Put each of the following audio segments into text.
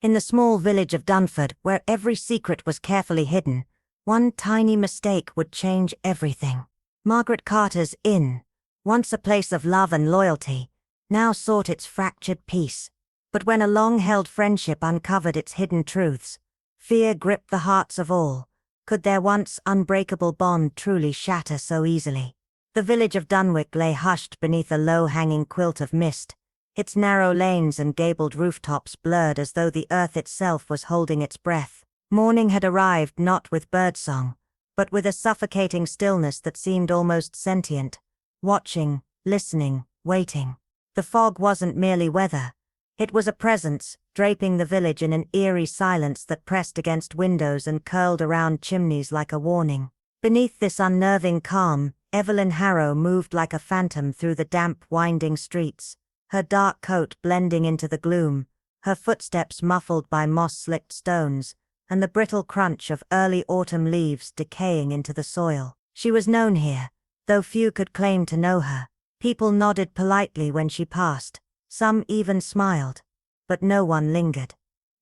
In the small village of Dunford, where every secret was carefully hidden, one tiny mistake would change everything. Margaret Carter's inn, once a place of love and loyalty, now sought its fractured peace. But when a long-held friendship uncovered its hidden truths, fear gripped the hearts of all. Could their once unbreakable bond truly shatter so easily? The village of Dunwich lay hushed beneath a low-hanging quilt of mist, its narrow lanes and gabled rooftops blurred as though the earth itself was holding its breath. Morning had arrived not with birdsong, but with a suffocating stillness that seemed almost sentient, watching, listening, waiting. The fog wasn't merely weather. It was a presence, draping the village in an eerie silence that pressed against windows and curled around chimneys like a warning. Beneath this unnerving calm, Evelyn Harrow moved like a phantom through the damp, winding streets, her dark coat blending into the gloom, her footsteps muffled by moss-slicked stones, and the brittle crunch of early autumn leaves decaying into the soil. She was known here, though few could claim to know her. People nodded politely when she passed, some even smiled, but no one lingered.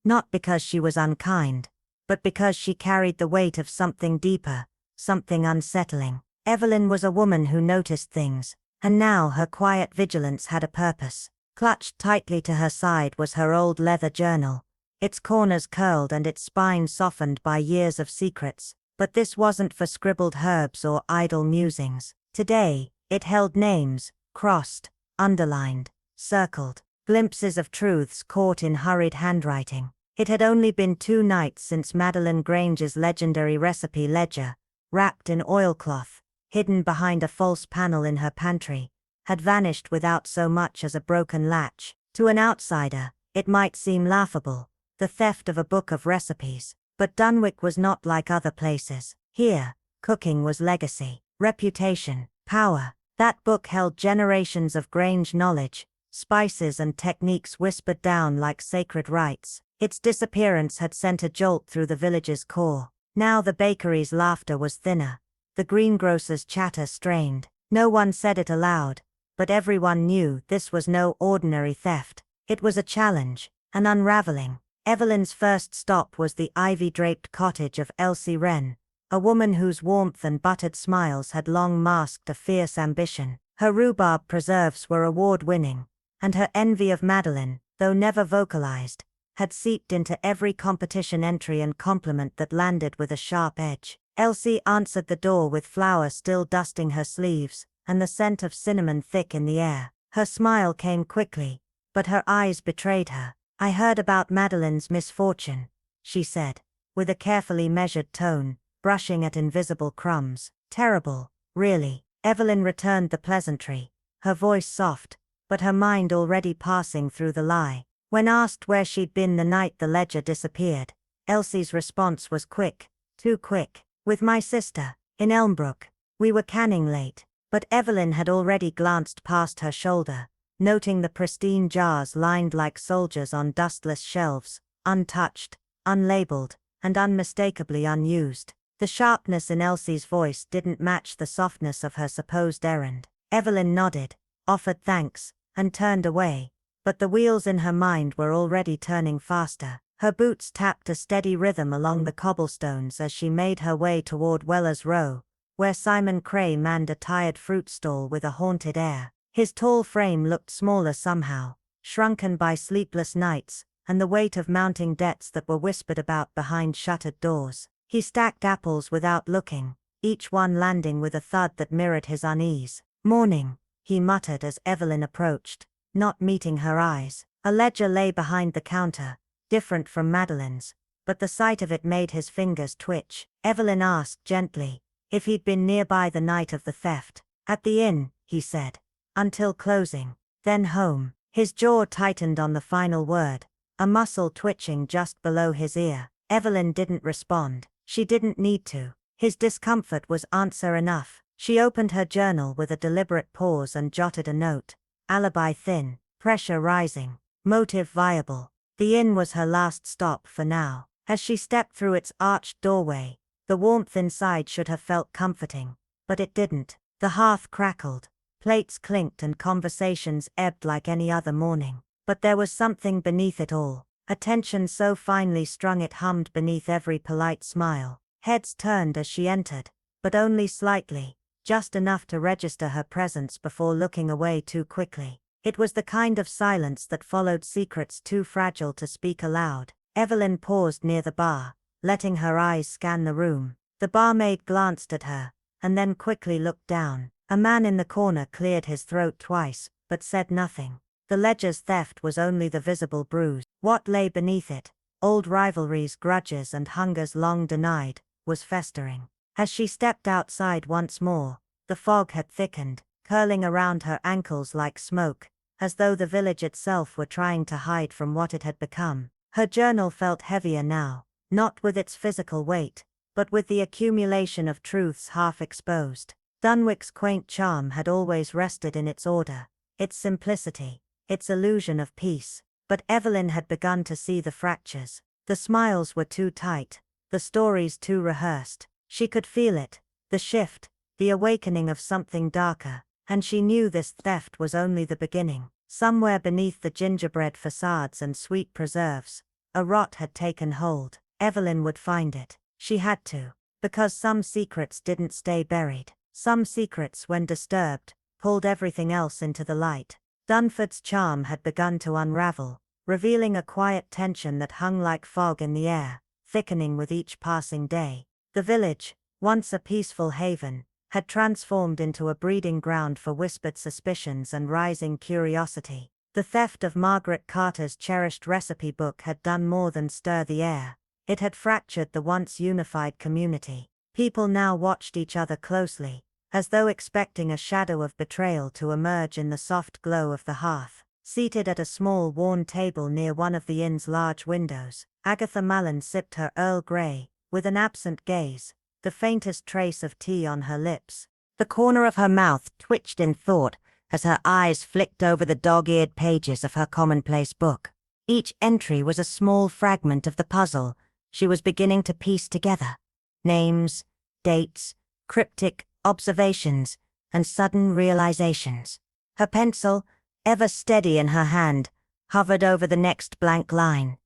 Not because she was unkind, but because she carried the weight of something deeper, something unsettling. Evelyn was a woman who noticed things, and now her quiet vigilance had a purpose. Clutched tightly to her side was her old leather journal, its corners curled and its spine softened by years of secrets. But this wasn't for scribbled herbs or idle musings. Today, it held names, crossed, underlined, circled, glimpses of truths caught in hurried handwriting. It had only been 2 nights since Madeline Grange's legendary recipe ledger, wrapped in oilcloth, hidden behind a false panel in her pantry, had vanished without so much as a broken latch. To an outsider, it might seem laughable, the theft of a book of recipes. But Dunwich was not like other places. Here, cooking was legacy, reputation, power. That book held generations of Grange knowledge, spices and techniques whispered down like sacred rites. Its disappearance had sent a jolt through the village's core. Now the bakery's laughter was thinner, the greengrocer's chatter strained. No one said it aloud, but everyone knew this was no ordinary theft. It was a challenge, an unraveling. Evelyn's first stop was the ivy-draped cottage of Elsie Wren, a woman whose warmth and buttered smiles had long masked a fierce ambition. Her rhubarb preserves were award-winning, and her envy of Madeline, though never vocalized, had seeped into every competition entry and compliment that landed with a sharp edge. Elsie answered the door with flour still dusting her sleeves, and the scent of cinnamon thick in the air. Her smile came quickly, but her eyes betrayed her. "I heard about Madeline's misfortune," she said, with a carefully measured tone, brushing at invisible crumbs. "Terrible, really." Evelyn returned the pleasantry, her voice soft, but her mind already passing through the lie. When asked where she'd been the night the ledger disappeared, Elsie's response was quick, too quick. "With my sister, in Elmbrook. We were canning late." But Evelyn had already glanced past her shoulder, noting the pristine jars lined like soldiers on dustless shelves, untouched, unlabeled, and unmistakably unused. The sharpness in Elsie's voice didn't match the softness of her supposed errand. Evelyn nodded, offered thanks, and turned away, but the wheels in her mind were already turning faster. Her boots tapped a steady rhythm along the cobblestones as she made her way toward Weller's Row, where Simon Cray manned a tired fruit stall with a haunted air. His tall frame looked smaller somehow, shrunken by sleepless nights, and the weight of mounting debts that were whispered about behind shuttered doors. He stacked apples without looking, each one landing with a thud that mirrored his unease. "Morning," he muttered as Evelyn approached, not meeting her eyes. A ledger lay behind the counter, different from Madeline's, but the sight of it made his fingers twitch. Evelyn asked gently if he'd been nearby the night of the theft. "At the inn," he said, "until closing. Then home." His jaw tightened on the final word, a muscle twitching just below his ear. Evelyn didn't respond. She didn't need to. His discomfort was answer enough. She opened her journal with a deliberate pause and jotted a note. Alibi thin, pressure rising, motive viable. The inn was her last stop for now. As she stepped through its arched doorway, the warmth inside should have felt comforting, but it didn't. The hearth crackled, plates clinked and conversations ebbed like any other morning. But there was something beneath it all, a tension so finely strung it hummed beneath every polite smile. Heads turned as she entered, but only slightly, just enough to register her presence before looking away too quickly. It was the kind of silence that followed secrets too fragile to speak aloud. Evelyn paused near the bar, letting her eyes scan the room. The barmaid glanced at her, and then quickly looked down. A man in the corner cleared his throat twice, but said nothing. The ledger's theft was only the visible bruise. What lay beneath it, old rivalries, grudges and hungers long denied, was festering. As she stepped outside once more, the fog had thickened, curling around her ankles like smoke, as though the village itself were trying to hide from what it had become. Her journal felt heavier now, not with its physical weight, but with the accumulation of truths half exposed. Dunwick's quaint charm had always rested in its order, its simplicity, its illusion of peace. But Evelyn had begun to see the fractures. The smiles were too tight, the stories too rehearsed. She could feel it, the shift, the awakening of something darker, and she knew this theft was only the beginning. Somewhere beneath the gingerbread facades and sweet preserves, a rot had taken hold. Evelyn would find it. She had to, because some secrets didn't stay buried. Some secrets, when disturbed, pulled everything else into the light. Dunford's charm had begun to unravel, revealing a quiet tension that hung like fog in the air, thickening with each passing day. The village, once a peaceful haven, had transformed into a breeding ground for whispered suspicions and rising curiosity. The theft of Margaret Carter's cherished recipe book had done more than stir the air. It had fractured the once unified community. People now watched each other closely, as though expecting a shadow of betrayal to emerge in the soft glow of the hearth. Seated at a small worn table near one of the inn's large windows, Agatha Mullen sipped her Earl Grey, with an absent gaze, the faintest trace of tea on her lips. The corner of her mouth twitched in thought as her eyes flicked over the dog-eared pages of her commonplace book. Each entry was a small fragment of the puzzle she was beginning to piece together. Names, dates, cryptic observations, and sudden realizations. Her pencil, ever steady in her hand, hovered over the next blank line,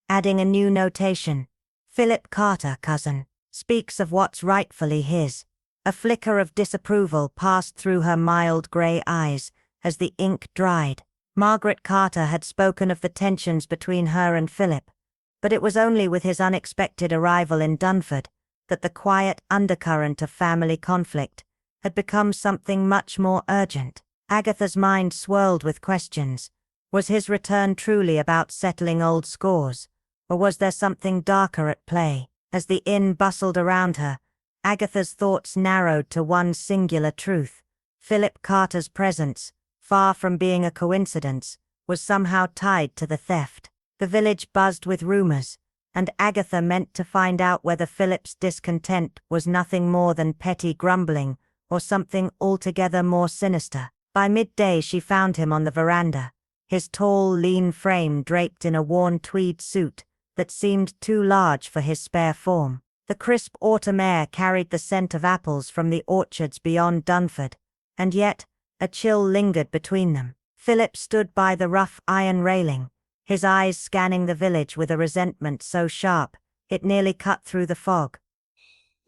adding a new notation. Philip Carter, cousin, speaks of what's rightfully his. A flicker of disapproval passed through her mild grey eyes as the ink dried. Margaret Carter had spoken of the tensions between her and Philip, but it was only with his unexpected arrival in Dunford that the quiet undercurrent of family conflict had become something much more urgent. Agatha's mind swirled with questions. Was his return truly about settling old scores, or was there something darker at play? As the inn bustled around her, Agatha's thoughts narrowed to one singular truth. Philip Carter's presence, far from being a coincidence, was somehow tied to the theft. The village buzzed with rumors, and Agatha meant to find out whether Philip's discontent was nothing more than petty grumbling, or something altogether more sinister. By midday she found him on the veranda, his tall, lean frame draped in a worn tweed suit that seemed too large for his spare form. The crisp autumn air carried the scent of apples from the orchards beyond Dunford, and yet, a chill lingered between them. Philip stood by the rough iron railing, his eyes scanning the village with a resentment so sharp, it nearly cut through the fog.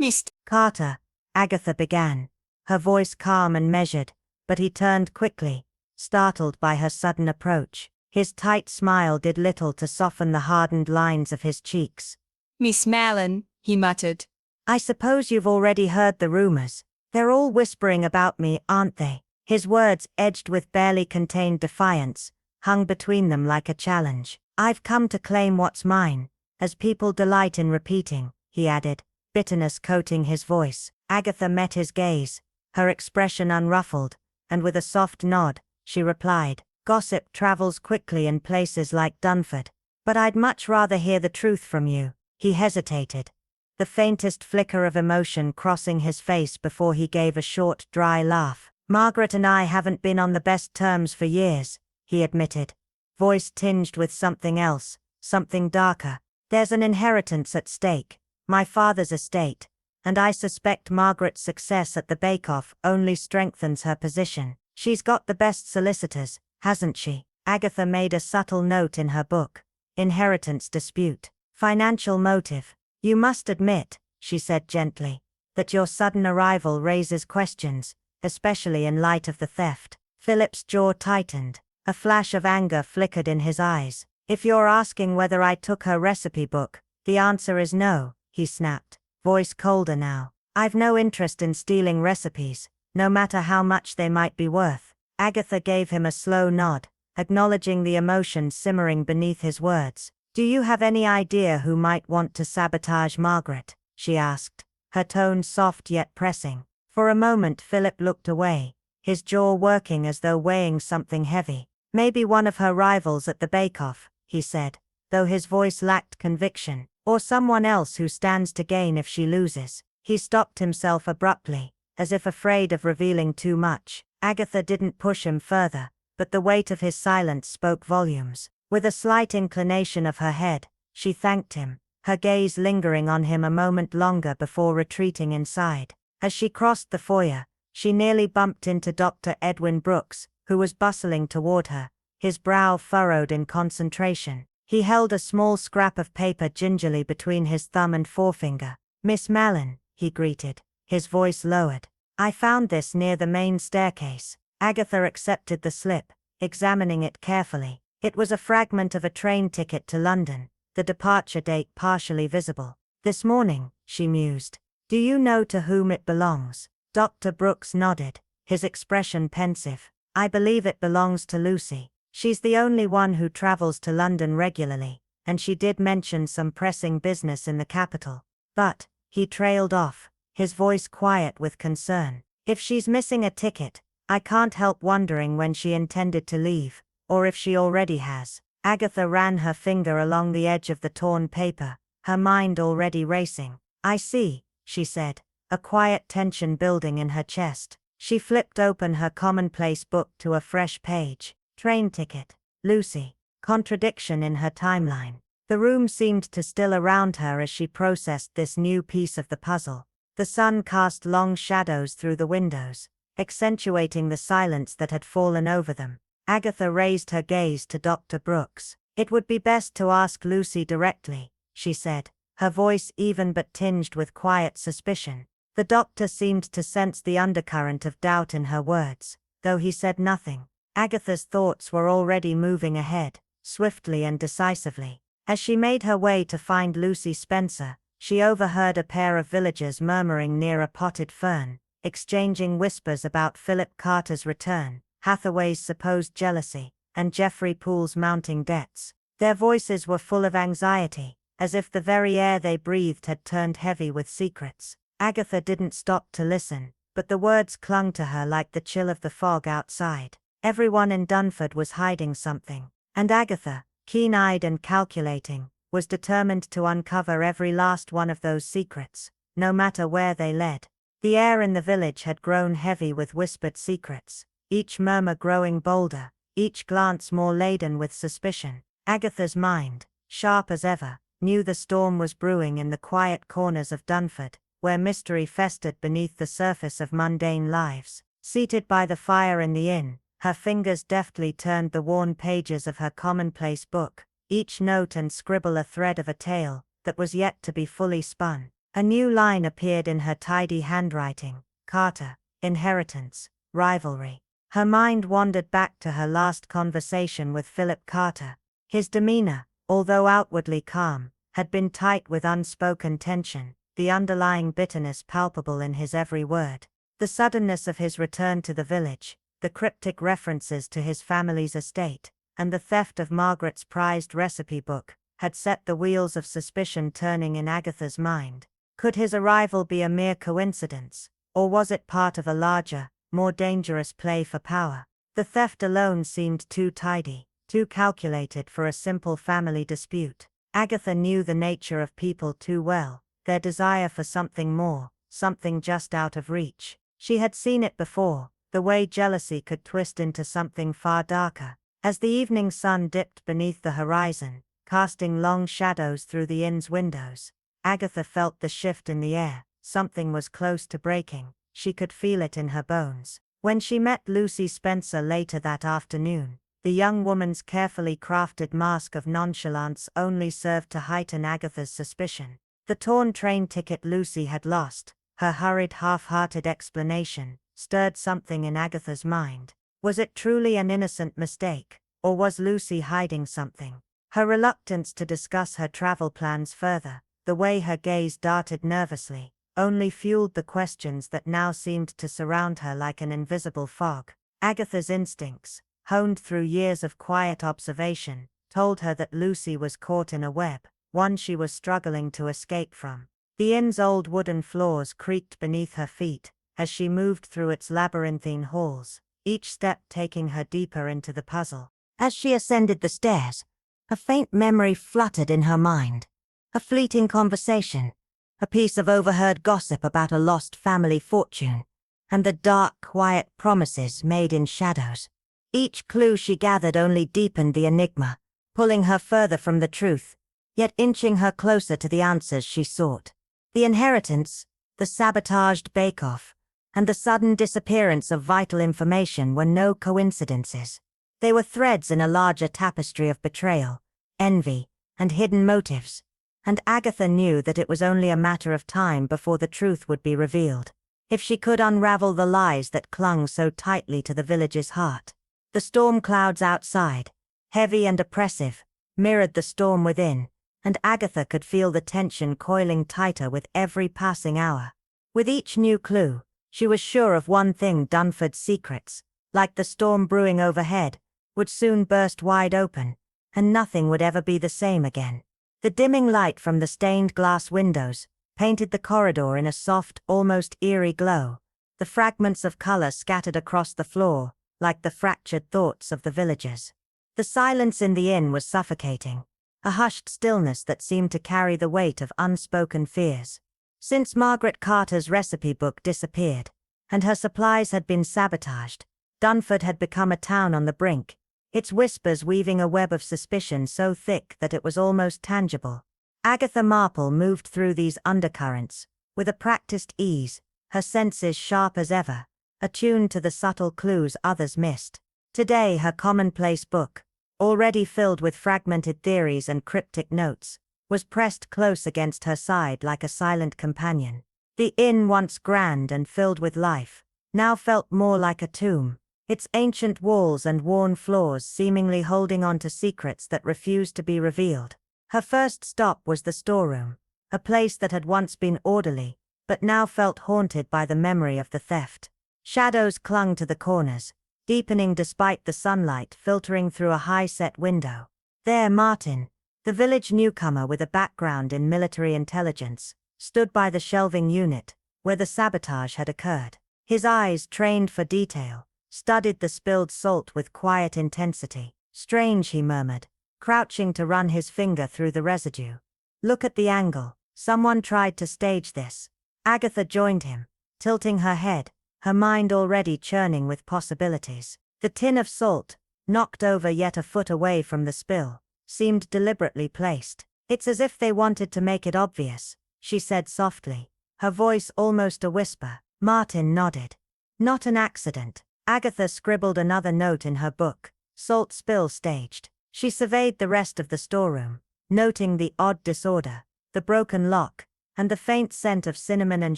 Mr. Carter, Agatha began, her voice calm and measured, but he turned quickly, startled by her sudden approach. His tight smile did little to soften the hardened lines of his cheeks. Miss Mallen, he muttered. I suppose you've already heard the rumors. They're all whispering about me, aren't they? His words, edged with barely contained defiance, hung between them like a challenge. I've come to claim what's mine, as people delight in repeating, he added, bitterness coating his voice. Agatha met his gaze, her expression unruffled, and with a soft nod, she replied, Gossip travels quickly in places like Dunford, but I'd much rather hear the truth from you. He hesitated, the faintest flicker of emotion crossing his face before he gave a short, dry laugh. Margaret and I haven't been on the best terms for years, he admitted, voice tinged with something else, something darker. There's an inheritance at stake, my father's estate, and I suspect Margaret's success at the bake-off only strengthens her position. She's got the best solicitors, hasn't she? Agatha made a subtle note in her book. inheritance dispute, financial motive. You must admit, she said gently, that your sudden arrival raises questions, especially in light of the theft. Philip's jaw tightened. A flash of anger flickered in his eyes. If you're asking whether I took her recipe book, the answer is no, he snapped, voice colder now. I've no interest in stealing recipes, no matter how much they might be worth. Agatha gave him a slow nod, acknowledging the emotion simmering beneath his words. Do you have any idea who might want to sabotage Margaret? She asked, her tone soft yet pressing. For a moment Philip looked away, his jaw working as though weighing something heavy. Maybe one of her rivals at the bake-off, he said, though his voice lacked conviction. Or someone else who stands to gain if she loses. He stopped himself abruptly, as if afraid of revealing too much. Agatha didn't push him further, but the weight of his silence spoke volumes. With a slight inclination of her head, she thanked him, her gaze lingering on him a moment longer before retreating inside. As she crossed the foyer, she nearly bumped into Dr. Edwin Brooks, who was bustling toward her, his brow furrowed in concentration. He held a small scrap of paper gingerly between his thumb and forefinger. Miss Mallon, he greeted, his voice lowered. I found this near the main staircase. Agatha accepted the slip, examining it carefully. It was a fragment of a train ticket to London, the departure date partially visible. This morning, she mused. Do you know to whom it belongs? Dr. Brooks nodded, his expression pensive. I believe it belongs to Lucy. She's the only one who travels to London regularly, and she did mention some pressing business in the capital. But, he trailed off, his voice quiet with concern. If she's missing a ticket, I can't help wondering when she intended to leave, or if she already has. Agatha ran her finger along the edge of the torn paper, her mind already racing. I see, she said, a quiet tension building in her chest. She flipped open her commonplace book to a fresh page. Train ticket. Lucy. Contradiction in her timeline. The room seemed to still around her as she processed this new piece of the puzzle. The sun cast long shadows through the windows, accentuating the silence that had fallen over them. Agatha raised her gaze to Dr. Brooks. It would be best to ask Lucy directly, she said, her voice even but tinged with quiet suspicion. The doctor seemed to sense the undercurrent of doubt in her words, though he said nothing. Agatha's thoughts were already moving ahead, swiftly and decisively. As she made her way to find Lucy Spencer, she overheard a pair of villagers murmuring near a potted fern, exchanging whispers about Philip Carter's return, Hathaway's supposed jealousy, and Geoffrey Poole's mounting debts. Their voices were full of anxiety, as if the very air they breathed had turned heavy with secrets. Agatha didn't stop to listen, but the words clung to her like the chill of the fog outside. Everyone in Dunford was hiding something, and Agatha, keen-eyed and calculating, was determined to uncover every last one of those secrets, no matter where they led. The air in the village had grown heavy with whispered secrets, each murmur growing bolder, each glance more laden with suspicion. Agatha's mind, sharp as ever, knew the storm was brewing in the quiet corners of Dunford, where mystery festered beneath the surface of mundane lives. Seated by the fire in the inn, her fingers deftly turned the worn pages of her commonplace book, each note and scribble a thread of a tale that was yet to be fully spun. A new line appeared in her tidy handwriting: Carter, inheritance, rivalry. Her mind wandered back to her last conversation with Philip Carter. His demeanor, although outwardly calm, had been tight with unspoken tension, the underlying bitterness palpable in his every word. The suddenness of his return to the village, the cryptic references to his family's estate, and the theft of Margaret's prized recipe book, had set the wheels of suspicion turning in Agatha's mind. Could his arrival be a mere coincidence, or was it part of a larger, more dangerous play for power? The theft alone seemed too tidy, too calculated for a simple family dispute. Agatha knew the nature of people too well, their desire for something more, something just out of reach. She had seen it before, the way jealousy could twist into something far darker. As the evening sun dipped beneath the horizon, casting long shadows through the inn's windows, Agatha felt the shift in the air. Something was close to breaking, she could feel it in her bones. When she met Lucy Spencer later that afternoon, The young woman's carefully crafted mask of nonchalance only served to heighten Agatha's suspicion. The torn train ticket Lucy had lost, her hurried half-hearted explanation, stirred something in Agatha's mind. Was it truly an innocent mistake, or was Lucy hiding something? Her reluctance to discuss her travel plans further, the way her gaze darted nervously, only fueled the questions that now seemed to surround her like an invisible fog. Agatha's instincts, honed through years of quiet observation, told her that Lucy was caught in a web, one she was struggling to escape from. The inn's old wooden floors creaked beneath her feet as she moved through its labyrinthine halls, each step taking her deeper into the puzzle. As she ascended the stairs, a faint memory fluttered in her mind. A fleeting conversation, a piece of overheard gossip about a lost family fortune, and the dark, quiet promises made in shadows. Each clue she gathered only deepened the enigma, pulling her further from the truth, yet inching her closer to the answers she sought. The inheritance, the sabotaged bake-off, and the sudden disappearance of vital information were no coincidences. They were threads in a larger tapestry of betrayal, envy, and hidden motives, and Agatha knew that it was only a matter of time before the truth would be revealed. If she could unravel the lies that clung so tightly to the village's heart. The storm clouds outside, heavy and oppressive, mirrored the storm within, and Agatha could feel the tension coiling tighter with every passing hour. With each new clue, she was sure of one thing: Dunford's secrets, like the storm brewing overhead, would soon burst wide open, and nothing would ever be the same again. The dimming light from the stained glass windows painted the corridor in a soft, almost eerie glow, the fragments of color scattered across the floor, like the fractured thoughts of the villagers. The silence in the inn was suffocating, a hushed stillness that seemed to carry the weight of unspoken fears. Since Margaret Carter's recipe book disappeared, and her supplies had been sabotaged, Dunford had become a town on the brink, its whispers weaving a web of suspicion so thick that it was almost tangible. Agatha Marple moved through these undercurrents, with a practiced ease, her senses sharp as ever, attuned to the subtle clues others missed. Today her commonplace book, already filled with fragmented theories and cryptic notes, was pressed close against her side like a silent companion. The inn, once grand and filled with life, now felt more like a tomb, its ancient walls and worn floors seemingly holding on to secrets that refused to be revealed. Her first stop was the storeroom, a place that had once been orderly, but now felt haunted by the memory of the theft. Shadows clung to the corners, deepening despite the sunlight filtering through a high-set window. There Martin, the village newcomer with a background in military intelligence, stood by the shelving unit, where the sabotage had occurred. His eyes, trained for detail, studied the spilled salt with quiet intensity. "Strange," he murmured, crouching to run his finger through the residue. "Look at the angle. Someone tried to stage this." Agatha joined him, tilting her head, her mind already churning with possibilities. The tin of salt, knocked over yet a foot away from the spill, seemed deliberately placed. "It's as if they wanted to make it obvious," she said softly, her voice almost a whisper. Martin nodded. "Not an accident." Agatha scribbled another note in her book, "Salt spill staged." She surveyed the rest of the storeroom, noting the odd disorder, the broken lock, and the faint scent of cinnamon and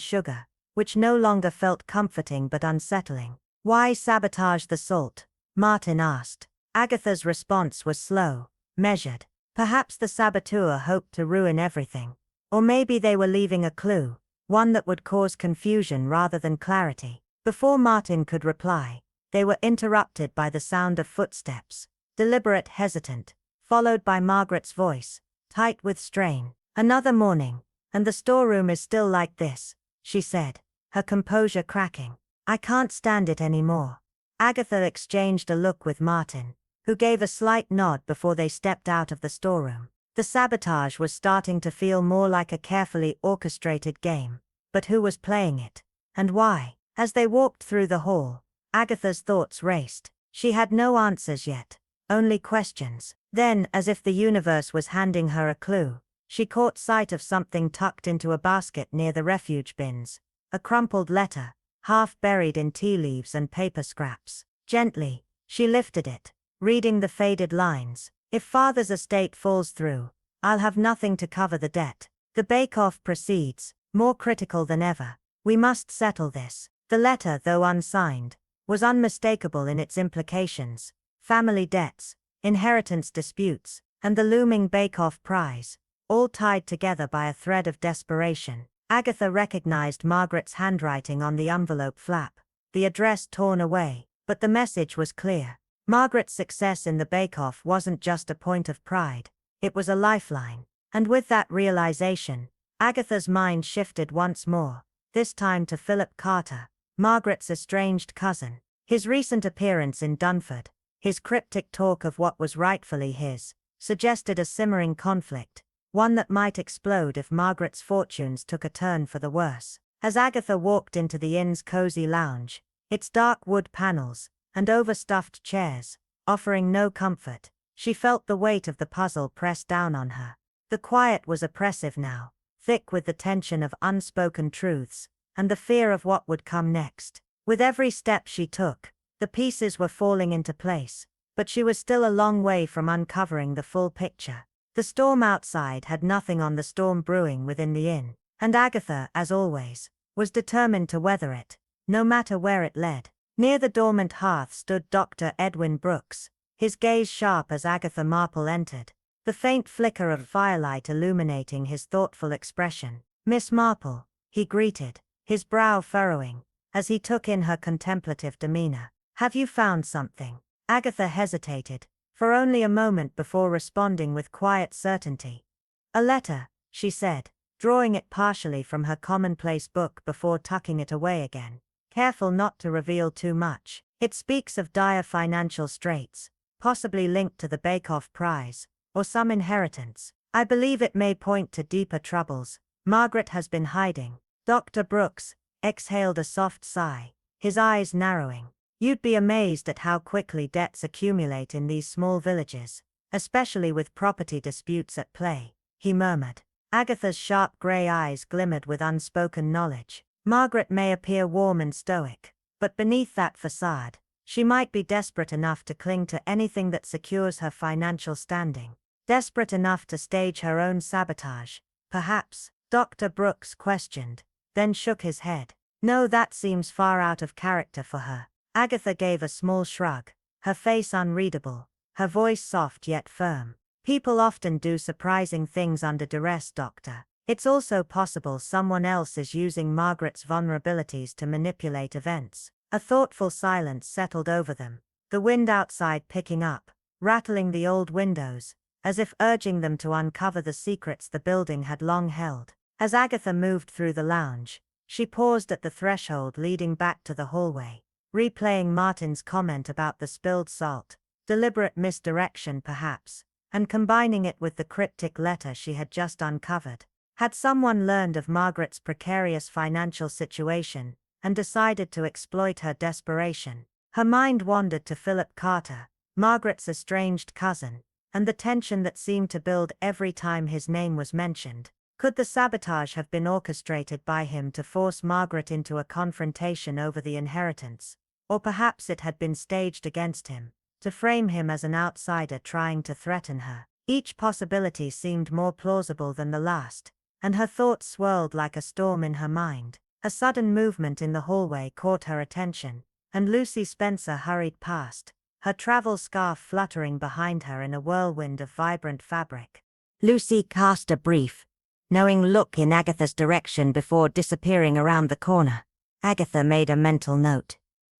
sugar, which no longer felt comforting but unsettling. "Why sabotage the salt?" Martin asked. Agatha's response was slow, measured. Perhaps the saboteur hoped to ruin everything. Or maybe they were leaving a clue, one that would cause confusion rather than clarity. Before Martin could reply, they were interrupted by the sound of footsteps, deliberate, hesitant, followed by Margaret's voice, tight with strain. "Another morning, and the storeroom is still like this," she said, her composure cracking. "I can't stand it anymore." Agatha exchanged a look with Martin, who gave a slight nod before they stepped out of the storeroom. The sabotage was starting to feel more like a carefully orchestrated game. But who was playing it? And why? As they walked through the hall, Agatha's thoughts raced. She had no answers yet, only questions. Then, as if the universe was handing her a clue, she caught sight of something tucked into a basket near the refuge bins. A crumpled letter, half buried in tea leaves and paper scraps. Gently, she lifted it, reading the faded lines. If father's estate falls through, I'll have nothing to cover the debt. The bake-off proceeds, more critical than ever. We must settle this. The letter, though unsigned, was unmistakable in its implications. Family debts, inheritance disputes, and the looming bake-off prize, all tied together by a thread of desperation. Agatha recognized Margaret's handwriting on the envelope flap, the address torn away, but the message was clear. Margaret's success in the bake-off wasn't just a point of pride, it was a lifeline. And with that realization, Agatha's mind shifted once more, this time to Philip Carter, Margaret's estranged cousin. His recent appearance in Dunford, his cryptic talk of what was rightfully his, suggested a simmering conflict, one that might explode if Margaret's fortunes took a turn for the worse. As Agatha walked into the inn's cozy lounge, its dark wood panels and overstuffed chairs offering no comfort, she felt the weight of the puzzle press down on her. The quiet was oppressive now, thick with the tension of unspoken truths and the fear of what would come next. With every step she took, the pieces were falling into place, but she was still a long way from uncovering the full picture. The storm outside had nothing on the storm brewing within the inn, and Agatha, as always, was determined to weather it, no matter where it led. Near the dormant hearth stood Dr. Edwin Brooks, his gaze sharp as Agatha Marple entered, the faint flicker of firelight illuminating his thoughtful expression. "Miss Marple," he greeted, his brow furrowing, as he took in her contemplative demeanor. "Have you found something?" Agatha hesitated, for only a moment before responding with quiet certainty. "A letter," she said, drawing it partially from her commonplace book before tucking it away again, careful not to reveal too much. "It speaks of dire financial straits, possibly linked to the bake-off prize, or some inheritance. I believe it may point to deeper troubles Margaret has been hiding." Dr. Brooks exhaled a soft sigh, his eyes narrowing. "You'd be amazed at how quickly debts accumulate in these small villages, especially with property disputes at play," he murmured. Agatha's sharp grey eyes glimmered with unspoken knowledge. Margaret may appear warm and stoic, but beneath that facade, she might be desperate enough to cling to anything that secures her financial standing. Desperate enough to stage her own sabotage, perhaps? Dr. Brooks questioned, then shook his head. "No, that seems far out of character for her." Agatha gave a small shrug, her face unreadable, her voice soft yet firm. "People often do surprising things under duress, Doctor. It's also possible someone else is using Margaret's vulnerabilities to manipulate events." A thoughtful silence settled over them, the wind outside picking up, rattling the old windows, as if urging them to uncover the secrets the building had long held. As Agatha moved through the lounge, she paused at the threshold leading back to the hallway, replaying Martin's comment about the spilled salt, deliberate misdirection perhaps, and combining it with the cryptic letter she had just uncovered. Had someone learned of Margaret's precarious financial situation and decided to exploit her desperation? Her mind wandered to Philip Carter, Margaret's estranged cousin, and the tension that seemed to build every time his name was mentioned. Could the sabotage have been orchestrated by him to force Margaret into a confrontation over the inheritance? Or perhaps it had been staged against him, to frame him as an outsider trying to threaten her. Each possibility seemed more plausible than the last, and her thoughts swirled like a storm in her mind. A sudden movement in the hallway caught her attention, and Lucy Spencer hurried past, her travel scarf fluttering behind her in a whirlwind of vibrant fabric. Lucy cast a brief, knowing look in Agatha's direction before disappearing around the corner. Agatha made a mental note.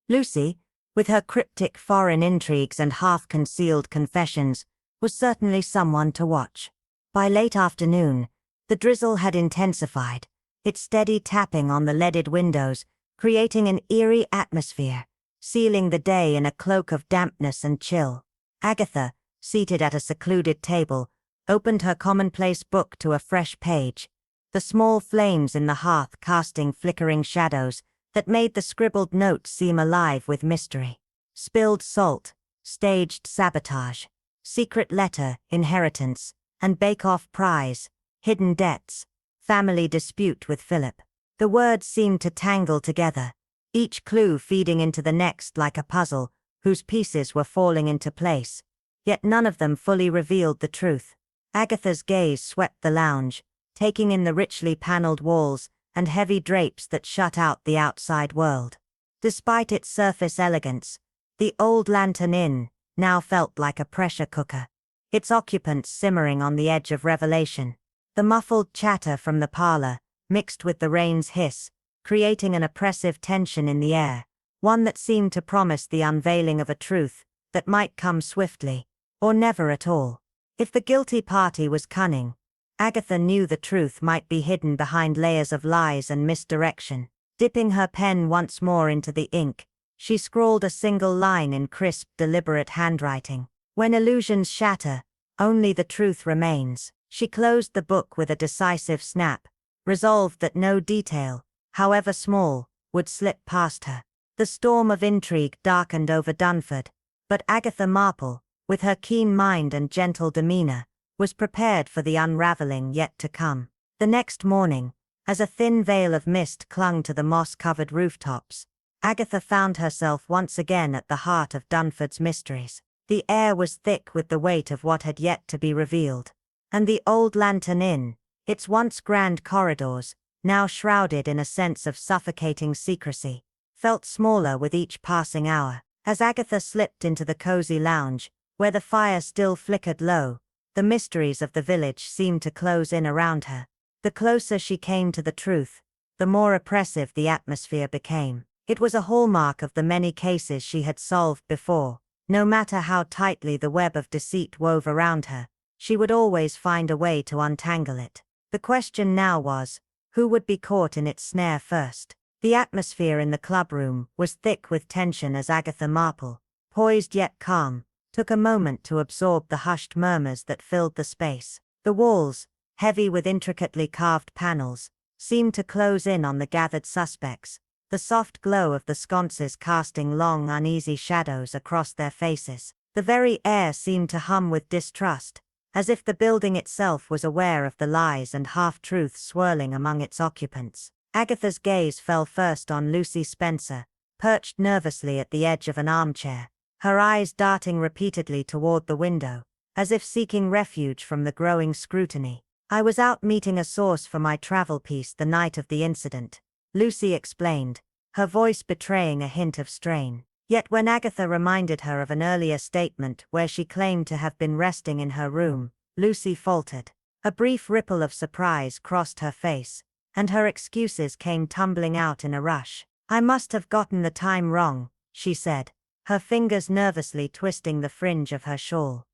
Lucy, with her cryptic foreign intrigues and half-concealed confessions, was certainly someone to watch. By late afternoon, the drizzle had intensified, its steady tapping on the leaded windows, creating an eerie atmosphere, sealing the day in a cloak of dampness and chill. Agatha, seated at a secluded table, opened her commonplace book to a fresh page, the small flames in the hearth casting flickering shadows that made the scribbled notes seem alive with mystery. Spilled salt, staged sabotage, secret letter, inheritance, and bake-off prize, hidden debts, family dispute with Philip. The words seemed to tangle together, each clue feeding into the next like a puzzle, whose pieces were falling into place. Yet none of them fully revealed the truth. Agatha's gaze swept the lounge, taking in the richly paneled walls and heavy drapes that shut out the outside world. Despite its surface elegance, the Old Lantern Inn now felt like a pressure cooker, its occupants simmering on the edge of revelation. The muffled chatter from the parlor, mixed with the rain's hiss, creating an oppressive tension in the air, one that seemed to promise the unveiling of a truth that might come swiftly, or never at all. If the guilty party was cunning, Agatha knew the truth might be hidden behind layers of lies and misdirection. Dipping her pen once more into the ink, she scrawled a single line in crisp, deliberate handwriting. When illusions shatter, only the truth remains. She closed the book with a decisive snap, resolved that no detail, however small, would slip past her. The storm of intrigue darkened over Dunford, but Agatha Marple, with her keen mind and gentle demeanor, was prepared for the unraveling yet to come. The next morning, as a thin veil of mist clung to the moss-covered rooftops, Agatha found herself once again at the heart of Dunford's mysteries. The air was thick with the weight of what had yet to be revealed, and the Old Lantern Inn, its once grand corridors, now shrouded in a sense of suffocating secrecy, felt smaller with each passing hour. As Agatha slipped into the cozy lounge, where the fire still flickered low, the mysteries of the village seemed to close in around her. The closer she came to the truth, the more oppressive the atmosphere became. It was a hallmark of the many cases she had solved before. No matter how tightly the web of deceit wove around her, she would always find a way to untangle it. The question now was, who would be caught in its snare first? The atmosphere in the clubroom was thick with tension as Agatha Marple, poised yet calm, took a moment to absorb the hushed murmurs that filled the space. The walls, heavy with intricately carved panels, seemed to close in on the gathered suspects, the soft glow of the sconces casting long uneasy shadows across their faces. The very air seemed to hum with distrust, as if the building itself was aware of the lies and half-truths swirling among its occupants. Agatha's gaze fell first on Lucy Spencer, perched nervously at the edge of an armchair, her eyes darting repeatedly toward the window, as if seeking refuge from the growing scrutiny. "I was out meeting a source for my travel piece the night of the incident," Lucy explained, her voice betraying a hint of strain. Yet when Agatha reminded her of an earlier statement where she claimed to have been resting in her room, Lucy faltered. A brief ripple of surprise crossed her face, and her excuses came tumbling out in a rush. "I must have gotten the time wrong," she said, her fingers nervously twisting the fringe of her shawl.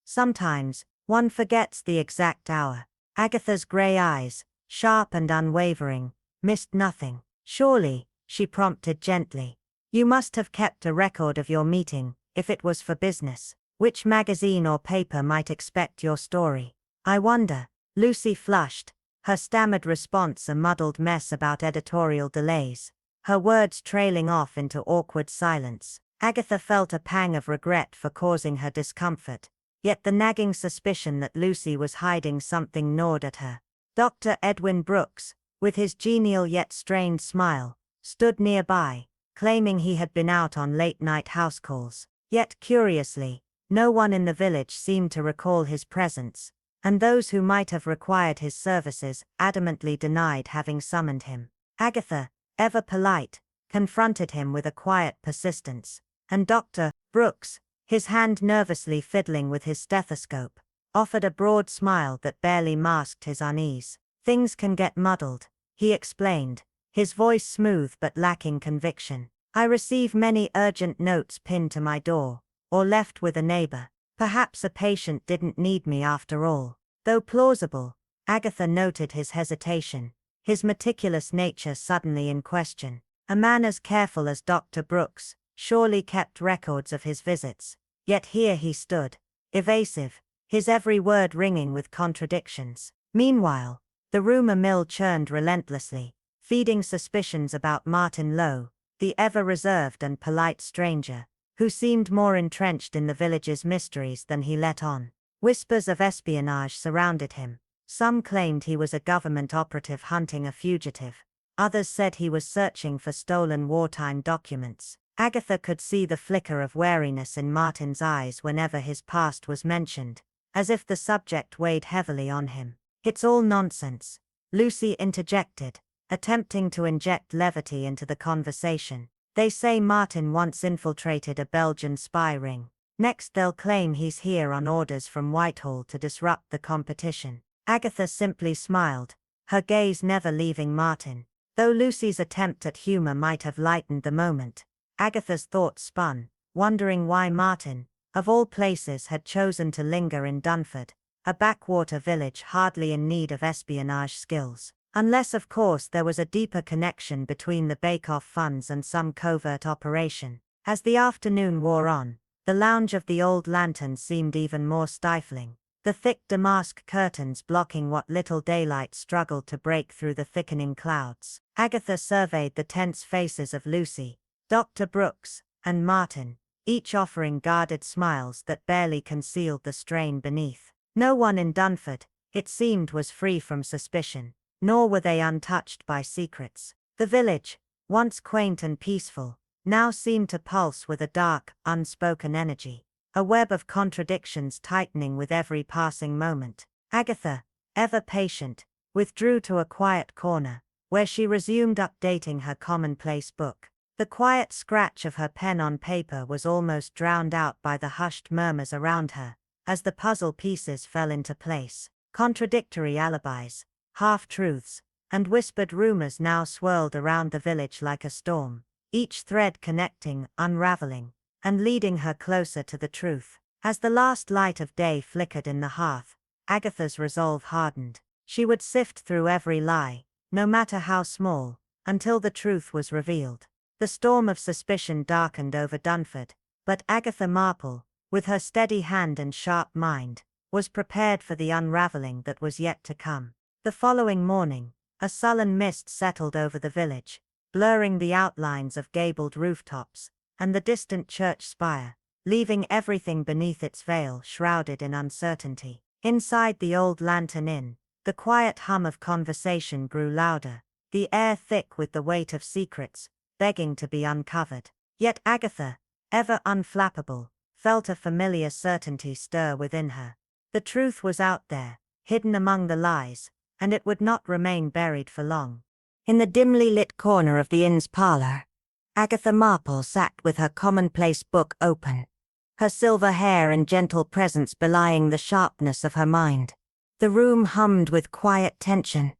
"Sometimes, one forgets the exact hour." Agatha's grey eyes, sharp and unwavering, missed nothing. "Surely," she prompted gently, "you must have kept a record of your meeting, if it was for business. Which magazine or paper might expect your story?" "I wonder." Lucy flushed, her stammered response a muddled mess about editorial delays, her words trailing off into awkward silence. Agatha felt a pang of regret for causing her discomfort, yet the nagging suspicion that Lucy was hiding something gnawed at her. Dr. Edwin Brooks, with his genial yet strained smile, stood nearby, claiming he had been out on late-night house calls. Yet curiously, no one in the village seemed to recall his presence, and those who might have required his services adamantly denied having summoned him. Agatha, ever polite, confronted him with a quiet persistence, and Dr. Brooks, his hand nervously fiddling with his stethoscope, offered a broad smile that barely masked his unease. "Things can get muddled," he explained, his voice smooth but lacking conviction. "I receive many urgent notes pinned to my door, or left with a neighbor. Perhaps a patient didn't need me after all." Though plausible, Agatha noted his hesitation, his meticulous nature suddenly in question. A man as careful as Dr. Brooks surely kept records of his visits, yet here he stood, evasive, his every word ringing with contradictions. Meanwhile, the rumor mill churned relentlessly, feeding suspicions about Martin Lowe, the ever-reserved and polite stranger, who seemed more entrenched in the village's mysteries than he let on. Whispers of espionage surrounded him. Some claimed he was a government operative hunting a fugitive. Others said he was searching for stolen wartime documents. Agatha could see the flicker of wariness in Martin's eyes whenever his past was mentioned, as if the subject weighed heavily on him. "It's all nonsense," Lucy interjected, attempting to inject levity into the conversation. "They say Martin once infiltrated a Belgian spy ring. Next they'll claim he's here on orders from Whitehall to disrupt the competition." Agatha simply smiled, her gaze never leaving Martin. Though Lucy's attempt at humor might have lightened the moment, Agatha's thoughts spun, wondering why Martin, of all places, had chosen to linger in Dunford, a backwater village hardly in need of espionage skills. Unless, of course, there was a deeper connection between the bake-off funds and some covert operation. As the afternoon wore on, the lounge of the Old Lantern seemed even more stifling, the thick damask curtains blocking what little daylight struggled to break through the thickening clouds. Agatha surveyed the tense faces of Lucy, Dr. Brooks, and Martin, each offering guarded smiles that barely concealed the strain beneath. No one in Dunford, it seemed, was free from suspicion, nor were they untouched by secrets. The village, once quaint and peaceful, now seemed to pulse with a dark, unspoken energy, a web of contradictions tightening with every passing moment. Agatha, ever patient, withdrew to a quiet corner, where she resumed updating her commonplace book. The quiet scratch of her pen on paper was almost drowned out by the hushed murmurs around her, as the puzzle pieces fell into place. Contradictory alibis, half-truths, and whispered rumors now swirled around the village like a storm, each thread connecting, unraveling, and leading her closer to the truth. As the last light of day flickered in the hearth, Agatha's resolve hardened. She would sift through every lie, no matter how small, until the truth was revealed. The storm of suspicion darkened over Dunford, but Agatha Marple, with her steady hand and sharp mind, was prepared for the unraveling that was yet to come. The following morning, a sullen mist settled over the village, blurring the outlines of gabled rooftops and the distant church spire, leaving everything beneath its veil shrouded in uncertainty. Inside the Old Lantern Inn, the quiet hum of conversation grew louder, the air thick with the weight of secrets, begging to be uncovered. Yet Agatha, ever unflappable, felt a familiar certainty stir within her. The truth was out there, hidden among the lies, and it would not remain buried for long. In the dimly lit corner of the inn's parlor, Agatha Marple sat with her commonplace book open, her silver hair and gentle presence belying the sharpness of her mind. The room hummed with quiet tension,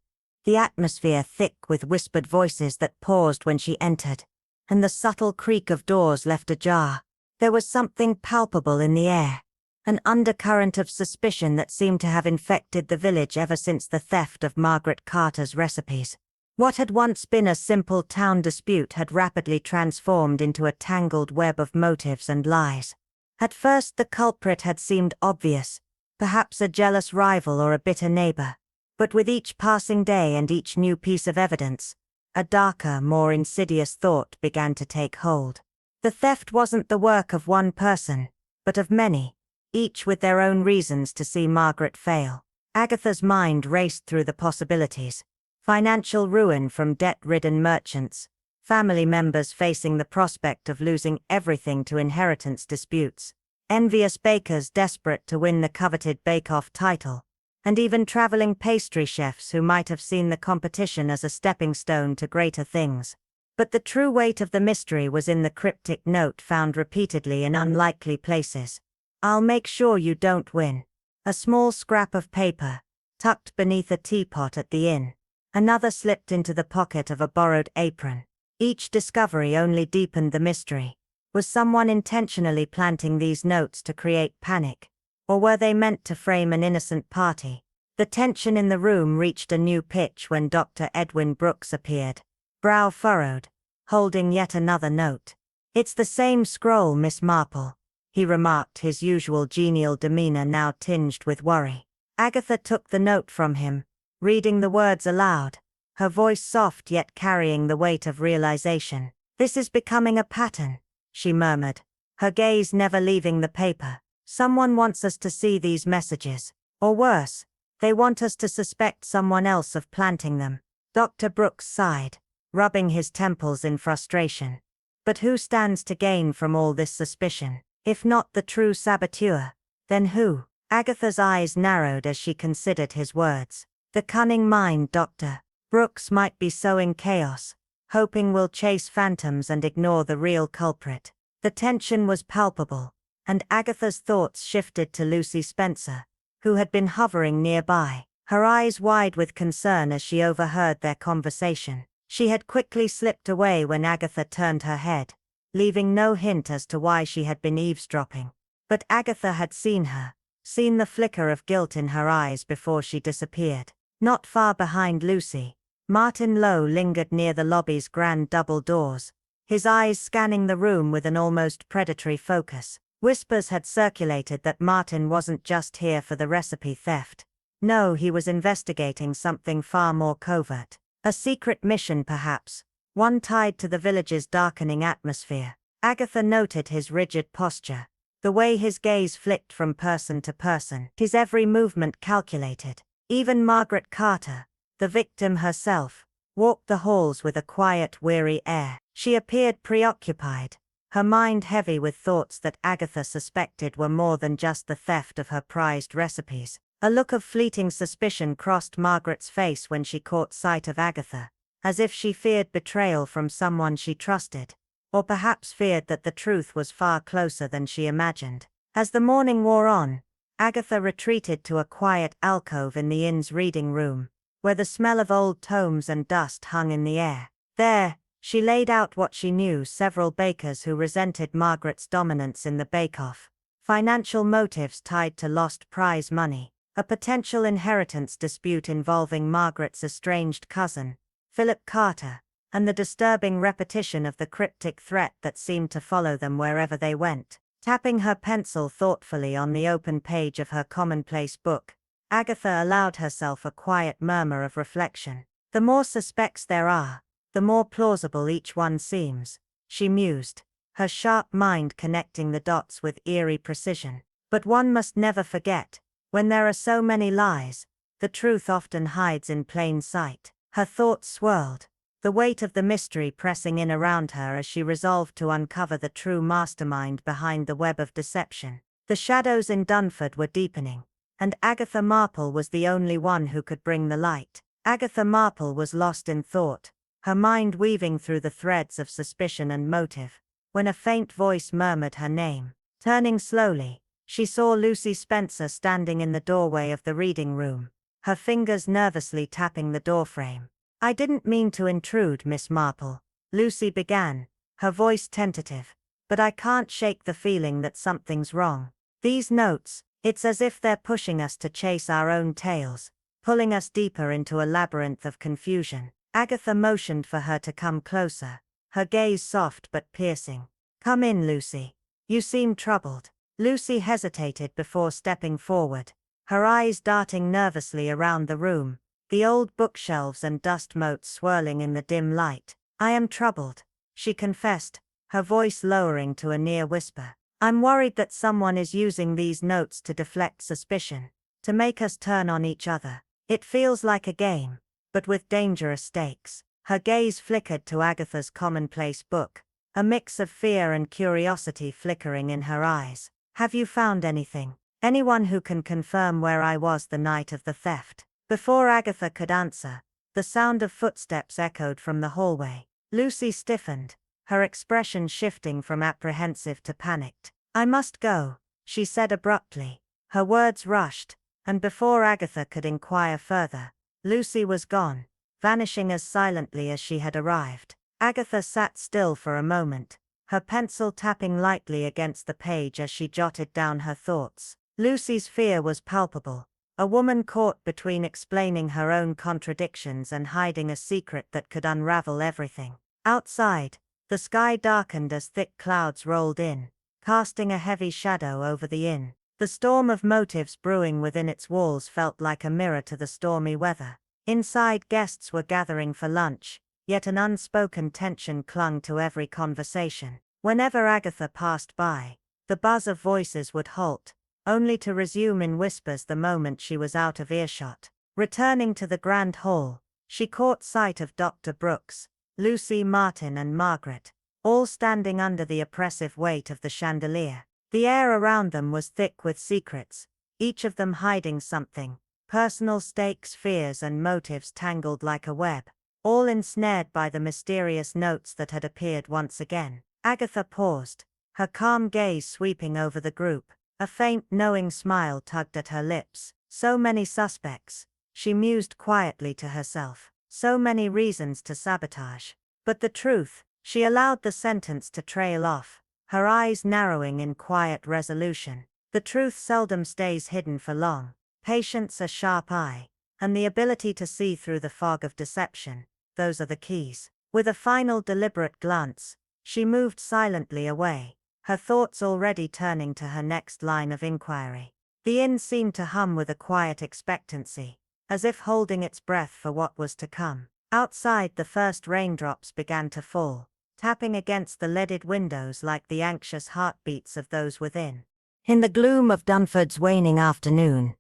the atmosphere thick with whispered voices that paused when she entered, and the subtle creak of doors left ajar. There was something palpable in the air, an undercurrent of suspicion that seemed to have infected the village ever since the theft of Margaret Carter's recipes. What had once been a simple town dispute had rapidly transformed into a tangled web of motives and lies. At first the culprit had seemed obvious, perhaps a jealous rival or a bitter neighbor. But with each passing day and each new piece of evidence, a darker, more insidious thought began to take hold. The theft wasn't the work of one person, but of many, each with their own reasons to see Margaret fail. Agatha's mind raced through the possibilities. Financial ruin from debt-ridden merchants, family members facing the prospect of losing everything to inheritance disputes, envious bakers desperate to win the coveted bake-off title, and even traveling pastry chefs who might have seen the competition as a stepping stone to greater things. But the true weight of the mystery was in the cryptic note found repeatedly in unlikely places. "I'll make sure you don't win." A small scrap of paper, tucked beneath a teapot at the inn. Another slipped into the pocket of a borrowed apron. Each discovery only deepened the mystery. Was someone intentionally planting these notes to create panic? Or were they meant to frame an innocent party? The tension in the room reached a new pitch when Dr. Edwin Brooks appeared, brow furrowed, holding yet another note. "It's the same scroll, Miss Marple," he remarked, his usual genial demeanor now tinged with worry. Agatha took the note from him, reading the words aloud, her voice soft yet carrying the weight of realization. "This is becoming a pattern," she murmured, her gaze never leaving the paper. "Someone wants us to see these messages. Or worse, they want us to suspect someone else of planting them." Dr. Brooks sighed, rubbing his temples in frustration. But who stands to gain from all this suspicion? If not the true saboteur, then who? Agatha's eyes narrowed as she considered his words. The cunning mind, Dr. Brooks might be sowing chaos, hoping we'll chase phantoms and ignore the real culprit. The tension was palpable, and Agatha's thoughts shifted to Lucy Spencer, who had been hovering nearby, her eyes wide with concern as she overheard their conversation. She had quickly slipped away when Agatha turned her head, leaving no hint as to why she had been eavesdropping. But Agatha had seen her, seen the flicker of guilt in her eyes before she disappeared. Not far behind Lucy, Martin Lowe lingered near the lobby's grand double doors, his eyes scanning the room with an almost predatory focus. Whispers had circulated that Martin wasn't just here for the recipe theft. No, he was investigating something far more covert. A secret mission perhaps, one tied to the village's darkening atmosphere. Agatha noted his rigid posture, the way his gaze flicked from person to person, his every movement calculated. Even Margaret Carter, the victim herself, walked the halls with a quiet, weary air. She appeared preoccupied, her mind heavy with thoughts that Agatha suspected were more than just the theft of her prized recipes. A look of fleeting suspicion crossed Margaret's face when she caught sight of Agatha, as if she feared betrayal from someone she trusted, or perhaps feared that the truth was far closer than she imagined. As the morning wore on, Agatha retreated to a quiet alcove in the inn's reading room, where the smell of old tomes and dust hung in the air. There, she laid out what she knew: several bakers who resented Margaret's dominance in the bake-off, financial motives tied to lost prize money, a potential inheritance dispute involving Margaret's estranged cousin, Philip Carter, and the disturbing repetition of the cryptic threat that seemed to follow them wherever they went. Tapping her pencil thoughtfully on the open page of her commonplace book, Agatha allowed herself a quiet murmur of reflection. The more suspects there are, the more plausible each one seems, she mused, her sharp mind connecting the dots with eerie precision. But one must never forget, when there are so many lies, the truth often hides in plain sight. Her thoughts swirled, the weight of the mystery pressing in around her as she resolved to uncover the true mastermind behind the web of deception. The shadows in Dunford were deepening, and Agatha Marple was the only one who could bring the light. Agatha Marple was lost in thought, her mind weaving through the threads of suspicion and motive, when a faint voice murmured her name. Turning slowly, she saw Lucy Spencer standing in the doorway of the reading room, her fingers nervously tapping the doorframe. "I didn't mean to intrude, Miss Marple," Lucy began, her voice tentative, "but I can't shake the feeling that something's wrong. These notes, it's as if they're pushing us to chase our own tails, pulling us deeper into a labyrinth of confusion." Agatha motioned for her to come closer, her gaze soft but piercing. "Come in, Lucy. You seem troubled." Lucy hesitated before stepping forward, her eyes darting nervously around the room, the old bookshelves and dust motes swirling in the dim light. "I am troubled," she confessed, her voice lowering to a near whisper. "I'm worried that someone is using these notes to deflect suspicion, to make us turn on each other. It feels like a game, but with dangerous stakes." Her gaze flickered to Agatha's commonplace book, a mix of fear and curiosity flickering in her eyes. "Have you found anything? Anyone who can confirm where I was the night of the theft?" Before Agatha could answer, the sound of footsteps echoed from the hallway. Lucy stiffened, her expression shifting from apprehensive to panicked. "I must go," she said abruptly, her words rushed, and before Agatha could inquire further, Lucy was gone, vanishing as silently as she had arrived. Agatha sat still for a moment, her pencil tapping lightly against the page as she jotted down her thoughts. Lucy's fear was palpable, a woman caught between explaining her own contradictions and hiding a secret that could unravel everything. Outside, the sky darkened as thick clouds rolled in, casting a heavy shadow over the inn. The storm of motives brewing within its walls felt like a mirror to the stormy weather. Inside, guests were gathering for lunch, yet an unspoken tension clung to every conversation. Whenever Agatha passed by, the buzz of voices would halt, only to resume in whispers the moment she was out of earshot. Returning to the grand hall, she caught sight of Dr. Brooks, Lucy, Martin and Margaret, all standing under the oppressive weight of the chandelier. The air around them was thick with secrets, each of them hiding something, personal stakes, fears and motives tangled like a web, all ensnared by the mysterious notes that had appeared once again. Agatha paused, her calm gaze sweeping over the group. A faint, knowing smile tugged at her lips. So many suspects, she mused quietly to herself. So many reasons to sabotage. But the truth, she allowed the sentence to trail off, her eyes narrowing in quiet resolution. The truth seldom stays hidden for long. Patience, a sharp eye, and the ability to see through the fog of deception, those are the keys. With a final deliberate glance, she moved silently away, her thoughts already turning to her next line of inquiry. The inn seemed to hum with a quiet expectancy, as if holding its breath for what was to come. Outside, the first raindrops began to fall, tapping against the leaded windows like the anxious heartbeats of those within. In the gloom of Dunford's waning afternoon,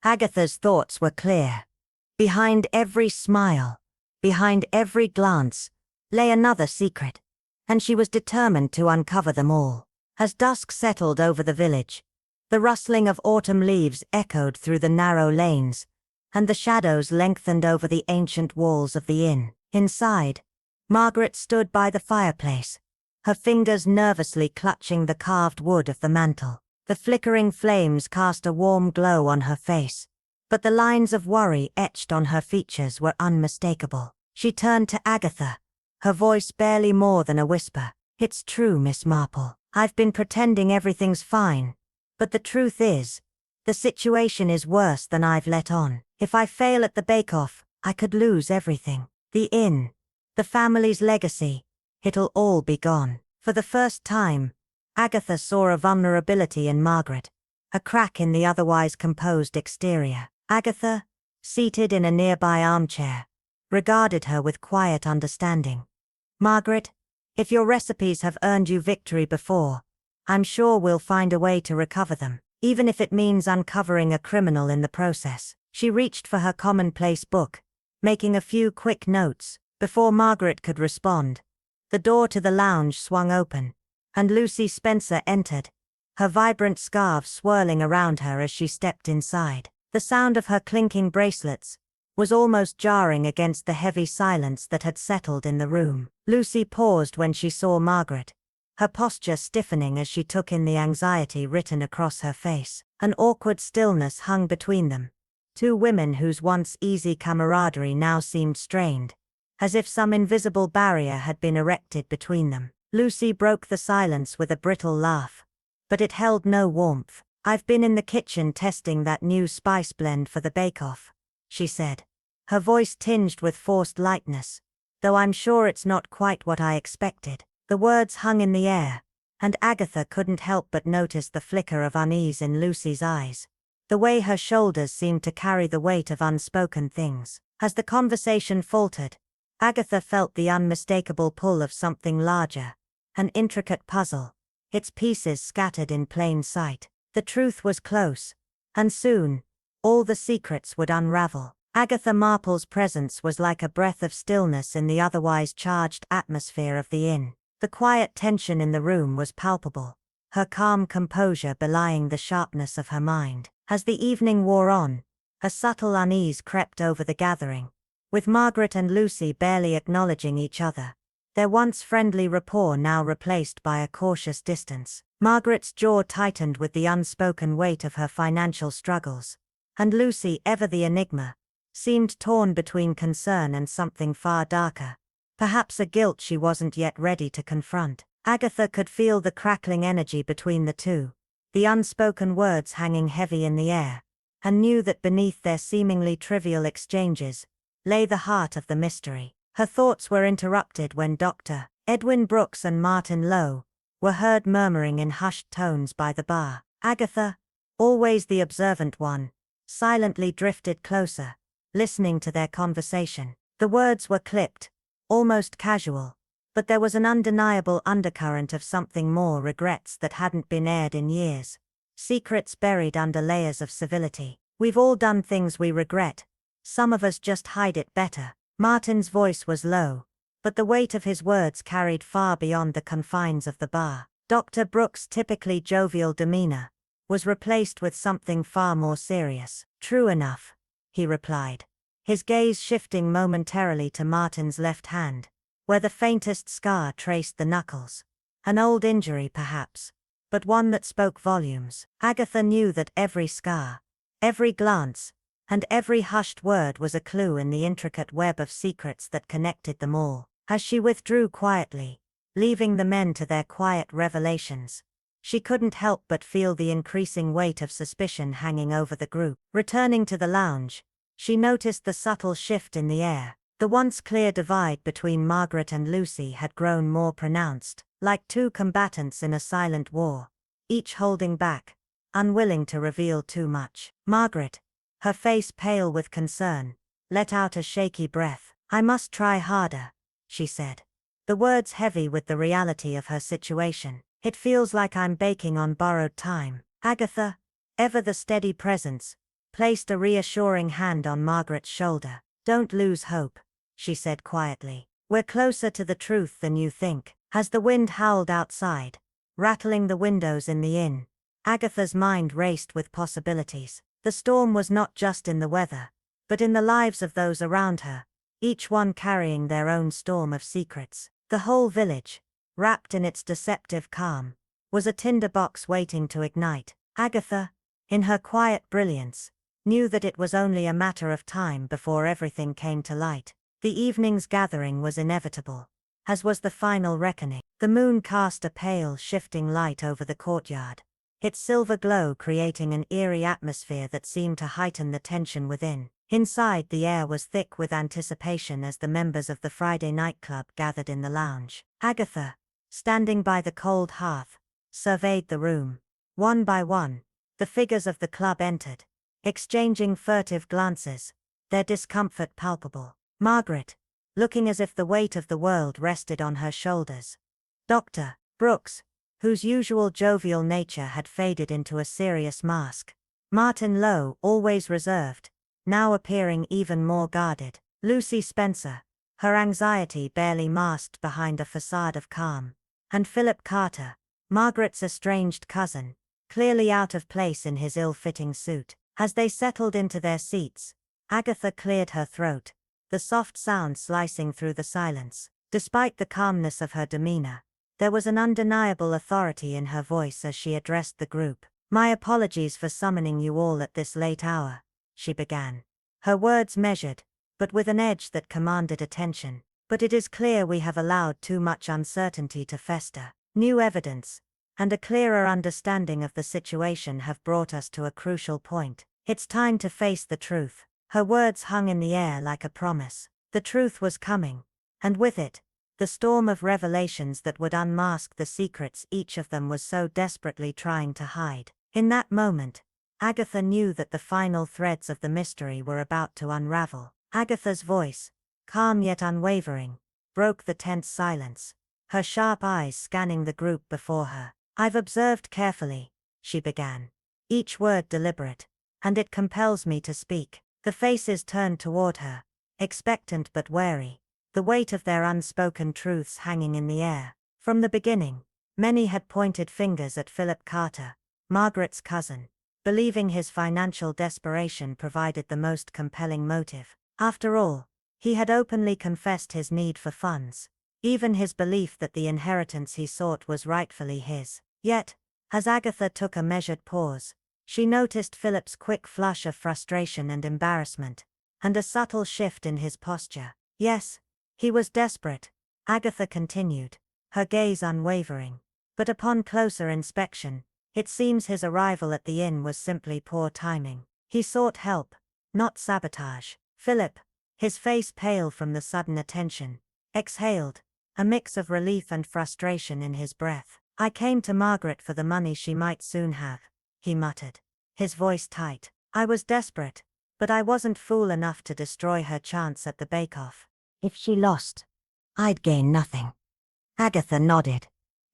Agatha's thoughts were clear. Behind every smile, behind every glance, lay another secret, and she was determined to uncover them all. As dusk settled over the village, the rustling of autumn leaves echoed through the narrow lanes, and the shadows lengthened over the ancient walls of the inn. Inside, Margaret stood by the fireplace, her fingers nervously clutching the carved wood of the mantel. The flickering flames cast a warm glow on her face, but the lines of worry etched on her features were unmistakable. She turned to Agatha, her voice barely more than a whisper. "It's true, Miss Marple. I've been pretending everything's fine, but the truth is, the situation is worse than I've let on. If I fail at the bake-off, I could lose everything. The inn, the family's legacy, it'll all be gone." For the first time, Agatha saw a vulnerability in Margaret, a crack in the otherwise composed exterior. Agatha, seated in a nearby armchair, regarded her with quiet understanding. "Margaret, if your recipes have earned you victory before, I'm sure we'll find a way to recover them, even if it means uncovering a criminal in the process." She reached for her commonplace book, making a few quick notes. Before Margaret could respond, the door to the lounge swung open, and Lucy Spencer entered, her vibrant scarf swirling around her as she stepped inside. The sound of her clinking bracelets was almost jarring against the heavy silence that had settled in the room. Lucy paused when she saw Margaret, her posture stiffening as she took in the anxiety written across her face. An awkward stillness hung between them, two women whose once easy camaraderie now seemed strained, as if some invisible barrier had been erected between them. Lucy broke the silence with a brittle laugh, but it held no warmth. "I've been in the kitchen testing that new spice blend for the bake-off," she said, her voice tinged with forced lightness, "though I'm sure it's not quite what I expected." The words hung in the air, and Agatha couldn't help but notice the flicker of unease in Lucy's eyes, the way her shoulders seemed to carry the weight of unspoken things. As the conversation faltered, Agatha felt the unmistakable pull of something larger, an intricate puzzle, its pieces scattered in plain sight. The truth was close, and soon, all the secrets would unravel. Agatha Marple's presence was like a breath of stillness in the otherwise charged atmosphere of the inn. The quiet tension in the room was palpable, her calm composure belying the sharpness of her mind. As the evening wore on, a subtle unease crept over the gathering, with Margaret and Lucy barely acknowledging each other, their once friendly rapport now replaced by a cautious distance. Margaret's jaw tightened with the unspoken weight of her financial struggles, and Lucy, ever the enigma, seemed torn between concern and something far darker, perhaps a guilt she wasn't yet ready to confront. Agatha could feel the crackling energy between the two, the unspoken words hanging heavy in the air, and knew that beneath their seemingly trivial exchanges lay the heart of the mystery. Her thoughts were interrupted when Dr. Edwin Brooks and Martin Lowe were heard murmuring in hushed tones by the bar. Agatha, always the observant one, silently drifted closer, listening to their conversation. The words were clipped, almost casual, but there was an undeniable undercurrent of something more: regrets that hadn't been aired in years, secrets buried under layers of civility. "We've all done things we regret. Some of us just hide it better." Martin's voice was low, but the weight of his words carried far beyond the confines of the bar. Dr. Brooks' typically jovial demeanor was replaced with something far more serious. "True enough," he replied, his gaze shifting momentarily to Martin's left hand, where the faintest scar traced the knuckles. An old injury perhaps, but one that spoke volumes. Agatha knew that every scar, every glance, and every hushed word was a clue in the intricate web of secrets that connected them all. As she withdrew quietly, leaving the men to their quiet revelations, she couldn't help but feel the increasing weight of suspicion hanging over the group. Returning to the lounge, she noticed the subtle shift in the air. The once clear divide between Margaret and Lucy had grown more pronounced, like two combatants in a silent war, each holding back, unwilling to reveal too much. Margaret, her face pale with concern, let out a shaky breath. "I must try harder," she said, the words heavy with the reality of her situation. "It feels like I'm baking on borrowed time." Agatha, ever the steady presence, placed a reassuring hand on Margaret's shoulder. "Don't lose hope," she said quietly. "We're closer to the truth than you think." As the wind howled outside, rattling the windows in the inn, Agatha's mind raced with possibilities. The storm was not just in the weather, but in the lives of those around her, each one carrying their own storm of secrets. The whole village, wrapped in its deceptive calm, was a tinderbox waiting to ignite. Agatha, in her quiet brilliance, knew that it was only a matter of time before everything came to light. The evening's gathering was inevitable, as was the final reckoning. The moon cast a pale, shifting light over the courtyard, its silver glow creating an eerie atmosphere that seemed to heighten the tension within. Inside, the air was thick with anticipation as the members of the Friday night club gathered in the lounge. Agatha, standing by the cold hearth, surveyed the room. One by one, the figures of the club entered, exchanging furtive glances, their discomfort palpable. Margaret, looking as if the weight of the world rested on her shoulders. Dr. Brooks, whose usual jovial nature had faded into a serious mask. Martin Lowe, always reserved, now appearing even more guarded. Lucy Spencer, her anxiety barely masked behind a facade of calm. And Philip Carter, Margaret's estranged cousin, clearly out of place in his ill-fitting suit. As they settled into their seats, Agatha cleared her throat, the soft sound slicing through the silence. Despite the calmness of her demeanor, there was an undeniable authority in her voice as she addressed the group. "My apologies for summoning you all at this late hour," she began, her words measured, but with an edge that commanded attention. "But it is clear we have allowed too much uncertainty to fester. New evidence, and a clearer understanding of the situation have brought us to a crucial point. It's time to face the truth." Her words hung in the air like a promise. The truth was coming, and with it, the storm of revelations that would unmask the secrets each of them was so desperately trying to hide. In that moment, Agatha knew that the final threads of the mystery were about to unravel. Agatha's voice, calm yet unwavering, broke the tense silence, her sharp eyes scanning the group before her. "I've observed carefully," she began, each word deliberate, "and it compels me to speak." The faces turned toward her, expectant but wary, the weight of their unspoken truths hanging in the air. From the beginning, many had pointed fingers at Philip Carter, Margaret's cousin, believing his financial desperation provided the most compelling motive. After all, he had openly confessed his need for funds, even his belief that the inheritance he sought was rightfully his. Yet, as Agatha took a measured pause, she noticed Philip's quick flush of frustration and embarrassment, and a subtle shift in his posture. Yes, he was desperate, Agatha continued, her gaze unwavering. But upon closer inspection, it seems his arrival at the inn was simply poor timing. He sought help, not sabotage. Philip, his face pale from the sudden attention, exhaled, a mix of relief and frustration in his breath. "I came to Margaret for the money she might soon have," he muttered, his voice tight. "I was desperate, but I wasn't fool enough to destroy her chance at the bake-off. If she lost, I'd gain nothing." Agatha nodded,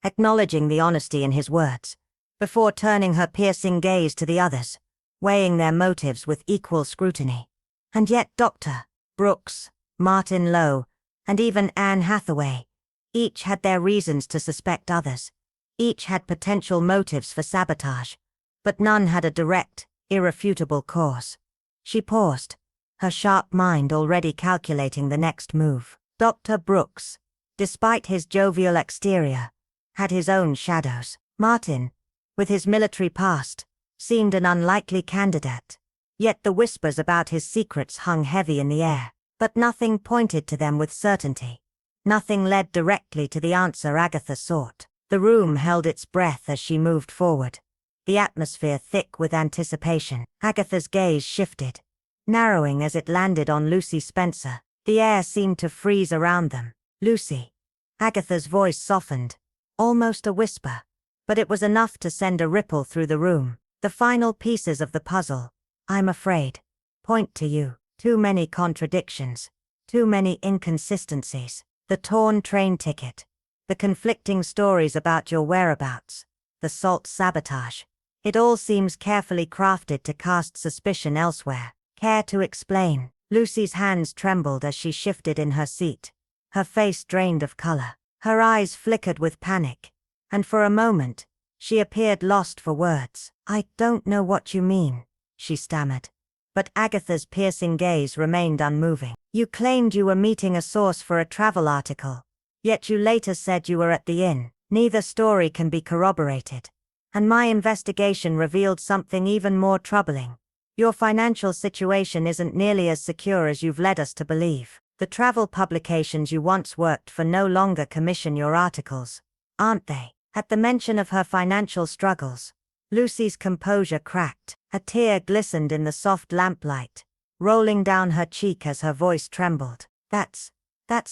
acknowledging the honesty in his words, before turning her piercing gaze to the others, weighing their motives with equal scrutiny. And yet Dr. Brooks, Martin Lowe, and even Anne Hathaway. Each had their reasons to suspect others. Each had potential motives for sabotage. But none had a direct, irrefutable cause. She paused, her sharp mind already calculating the next move. Dr. Brooks, despite his jovial exterior, had his own shadows. Martin, with his military past, seemed an unlikely candidate. Yet the whispers about his secrets hung heavy in the air. But nothing pointed to them with certainty. Nothing led directly to the answer Agatha sought. The room held its breath as she moved forward, the atmosphere thick with anticipation. Agatha's gaze shifted, narrowing as it landed on Lucy Spencer. The air seemed to freeze around them. "Lucy." Agatha's voice softened, almost a whisper, but it was enough to send a ripple through the room. "The final pieces of the puzzle, I'm afraid, point to you. Too many contradictions, too many inconsistencies. The torn train ticket, the conflicting stories about your whereabouts, the salt sabotage. It all seems carefully crafted to cast suspicion elsewhere." "Care to explain?" Lucy's hands trembled as she shifted in her seat. Her face drained of color. Her eyes flickered with panic, and for a moment, she appeared lost for words. "I don't know what you mean," she stammered. But Agatha's piercing gaze remained unmoving. "You claimed you were meeting a source for a travel article, yet you later said you were at the inn. Neither story can be corroborated. And my investigation revealed something even more troubling. Your financial situation isn't nearly as secure as you've led us to believe. The travel publications you once worked for no longer commission your articles, aren't they?" At the mention of her financial struggles, Lucy's composure cracked. A tear glistened in the soft lamplight, rolling down her cheek as her voice trembled. That's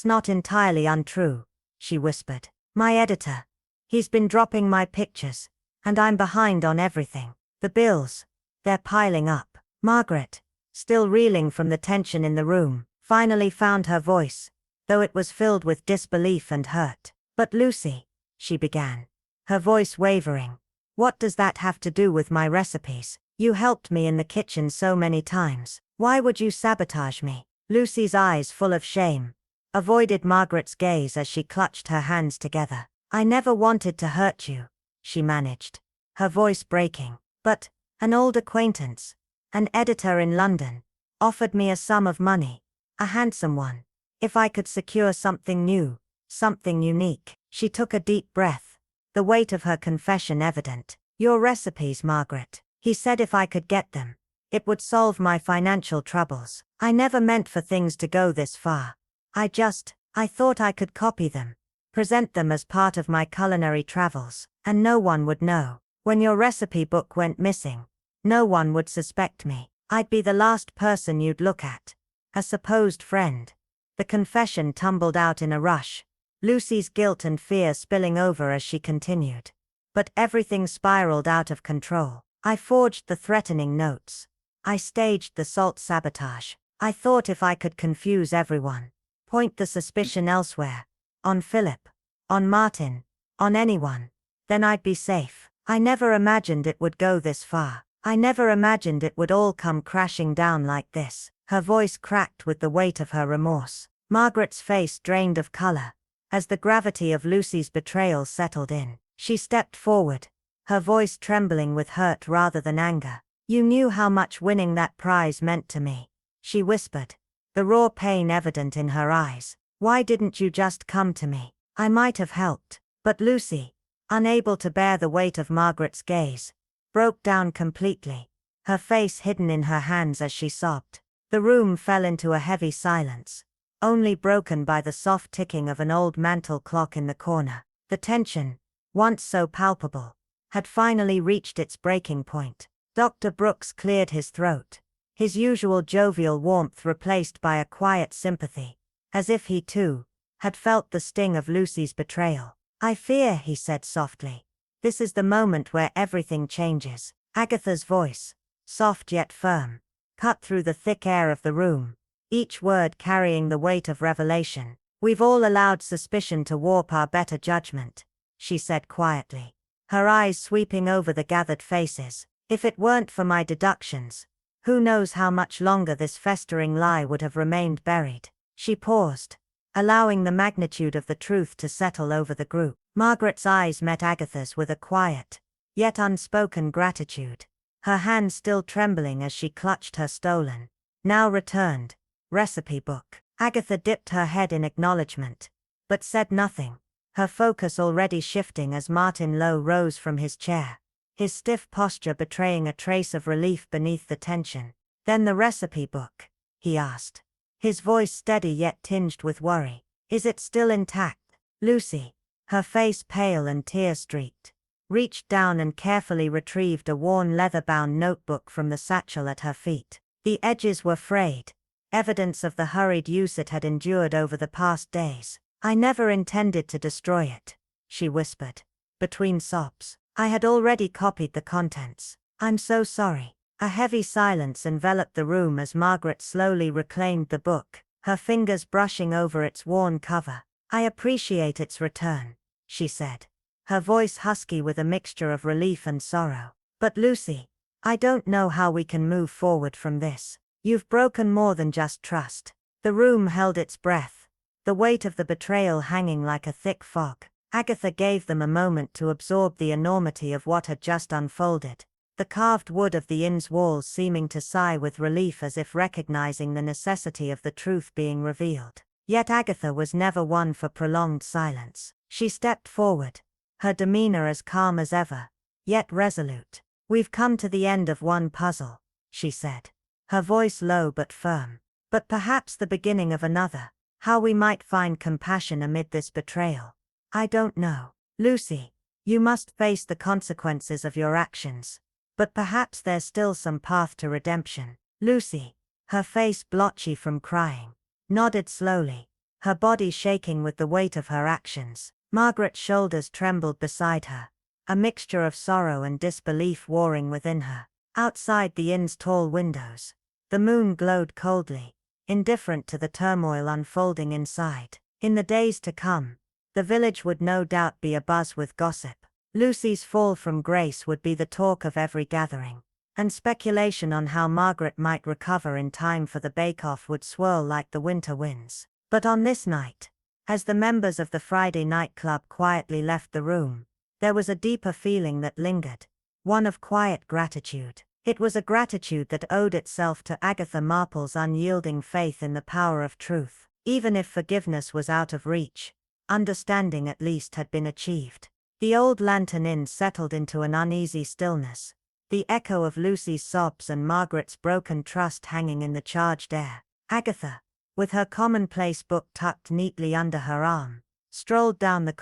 not entirely untrue," she whispered. "My editor, he's been dropping my pictures, and I'm behind on everything. The bills, they're piling up." Margaret, still reeling from the tension in the room, finally found her voice, though it was filled with disbelief and hurt. "But Lucy," she began, her voice wavering, "what does that have to do with my recipes? You helped me in the kitchen so many times. Why would you sabotage me?" Lucy's eyes, full of shame, avoided Margaret's gaze as she clutched her hands together. "I never wanted to hurt you," she managed, her voice breaking. "But an old acquaintance, an editor in London, offered me a sum of money, a handsome one, if I could secure something new, something unique." She took a deep breath, the weight of her confession evident. "Your recipes, Margaret. He said if I could get them, it would solve my financial troubles. I never meant for things to go this far. I thought I could copy them, present them as part of my culinary travels, and no one would know. When your recipe book went missing, no one would suspect me. I'd be the last person you'd look at. A supposed friend." The confession tumbled out in a rush, Lucy's guilt and fear spilling over as she continued. "But everything spiraled out of control. I forged the threatening notes. I staged the salt sabotage. I thought if I could confuse everyone, point the suspicion elsewhere, on Philip, on Martin, on anyone, then I'd be safe. I never imagined it would go this far. I never imagined it would all come crashing down like this." Her voice cracked with the weight of her remorse. Margaret's face drained of color, as the gravity of Lucy's betrayal settled in. She stepped forward, her voice trembling with hurt rather than anger. "You knew how much winning that prize meant to me," she whispered, the raw pain evident in her eyes. "Why didn't you just come to me? I might have helped." But Lucy, unable to bear the weight of Margaret's gaze, broke down completely, her face hidden in her hands as she sobbed. The room fell into a heavy silence, only broken by the soft ticking of an old mantel clock in the corner. The tension, once so palpable, had finally reached its breaking point. Dr. Brooks cleared his throat, his usual jovial warmth replaced by a quiet sympathy, as if he too had felt the sting of Lucy's betrayal. "I fear," he said softly, "this is the moment where everything changes." Agatha's voice, soft yet firm, cut through the thick air of the room, each word carrying the weight of revelation. "We've all allowed suspicion to warp our better judgment," she said quietly, her eyes sweeping over the gathered faces. "If it weren't for my deductions, who knows how much longer this festering lie would have remained buried." She paused, allowing the magnitude of the truth to settle over the group. Margaret's eyes met Agatha's with a quiet, yet unspoken gratitude, her hand still trembling as she clutched her stolen, now returned, recipe book. Agatha dipped her head in acknowledgement, but said nothing, her focus already shifting as Martin Lowe rose from his chair, his stiff posture betraying a trace of relief beneath the tension. "Then the recipe book?" he asked, his voice steady yet tinged with worry. "Is it still intact?" Lucy, her face pale and tear-streaked, reached down and carefully retrieved a worn leather-bound notebook from the satchel at her feet. The edges were frayed, evidence of the hurried use it had endured over the past days. "I never intended to destroy it," she whispered, between sobs. "I had already copied the contents. I'm so sorry." A heavy silence enveloped the room as Margaret slowly reclaimed the book, her fingers brushing over its worn cover. "I appreciate its return," she said, her voice husky with a mixture of relief and sorrow. "But Lucy, I don't know how we can move forward from this. You've broken more than just trust." The room held its breath, the weight of the betrayal hanging like a thick fog. Agatha gave them a moment to absorb the enormity of what had just unfolded, the carved wood of the inn's walls seeming to sigh with relief as if recognizing the necessity of the truth being revealed. Yet Agatha was never one for prolonged silence. She stepped forward, her demeanor as calm as ever, yet resolute. "We've come to the end of one puzzle," she said, her voice low but firm. "But perhaps the beginning of another. How we might find compassion amid this betrayal, I don't know. Lucy, you must face the consequences of your actions. But perhaps there's still some path to redemption." Lucy, her face blotchy from crying, nodded slowly, her body shaking with the weight of her actions. Margaret's shoulders trembled beside her, a mixture of sorrow and disbelief warring within her. Outside the inn's tall windows, the moon glowed coldly, indifferent to the turmoil unfolding inside. In the days to come, the village would no doubt be abuzz with gossip. Lucy's fall from grace would be the talk of every gathering, and speculation on how Margaret might recover in time for the bake-off would swirl like the winter winds. But on this night, as the members of the Friday night club quietly left the room, there was a deeper feeling that lingered, one of quiet gratitude. It was a gratitude that owed itself to Agatha Marple's unyielding faith in the power of truth. Even if forgiveness was out of reach, understanding at least had been achieved. The old Lantern Inn settled into an uneasy stillness, the echo of Lucy's sobs and Margaret's broken trust hanging in the charged air. Agatha, with her commonplace book tucked neatly under her arm, strolled down the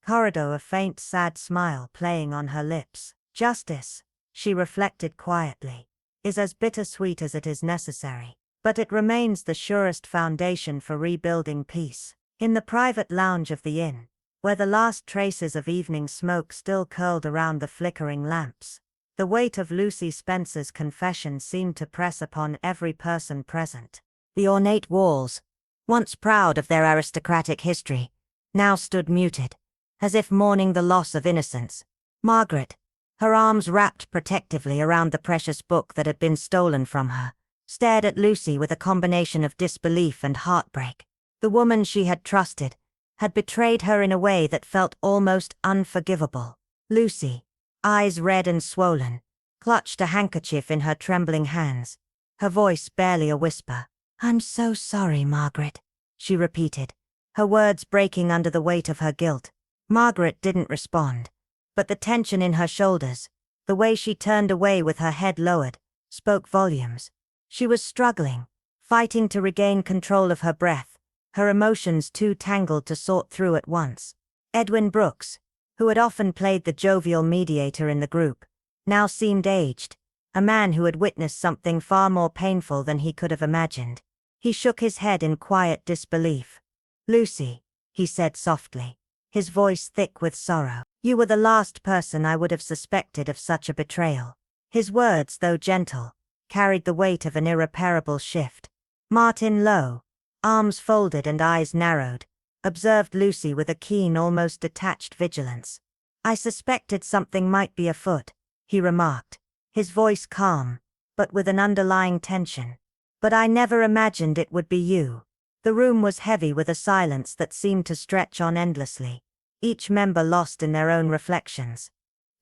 corridor, a faint sad smile playing on her lips. "Justice," she reflected quietly, "is as bittersweet as it is necessary, but it remains the surest foundation for rebuilding peace." In the private lounge of the inn, where the last traces of evening smoke still curled around the flickering lamps, the weight of Lucy Spencer's confession seemed to press upon every person present. The ornate walls, once proud of their aristocratic history, now stood muted, as if mourning the loss of innocence. Margaret, her arms wrapped protectively around the precious book that had been stolen from her, stared at Lucy with a combination of disbelief and heartbreak. The woman she had trusted had betrayed her in a way that felt almost unforgivable. Lucy, eyes red and swollen, clutched a handkerchief in her trembling hands, her voice barely a whisper. "I'm so sorry, Margaret," she repeated, her words breaking under the weight of her guilt. Margaret didn't respond, but the tension in her shoulders, the way she turned away with her head lowered, spoke volumes. She was struggling, fighting to regain control of her breath, her emotions too tangled to sort through at once. Edwin Brooks, who had often played the jovial mediator in the group, now seemed aged, a man who had witnessed something far more painful than he could have imagined. He shook his head in quiet disbelief. "Lucy," he said softly, his voice thick with sorrow, "you were the last person I would have suspected of such a betrayal." His words, though gentle, carried the weight of an irreparable shift. Martin Lowe, arms folded and eyes narrowed, observed Lucy with a keen, almost detached vigilance. "I suspected something might be afoot," he remarked, his voice calm, but with an underlying tension. "But I never imagined it would be you." The room was heavy with a silence that seemed to stretch on endlessly, each member lost in their own reflections.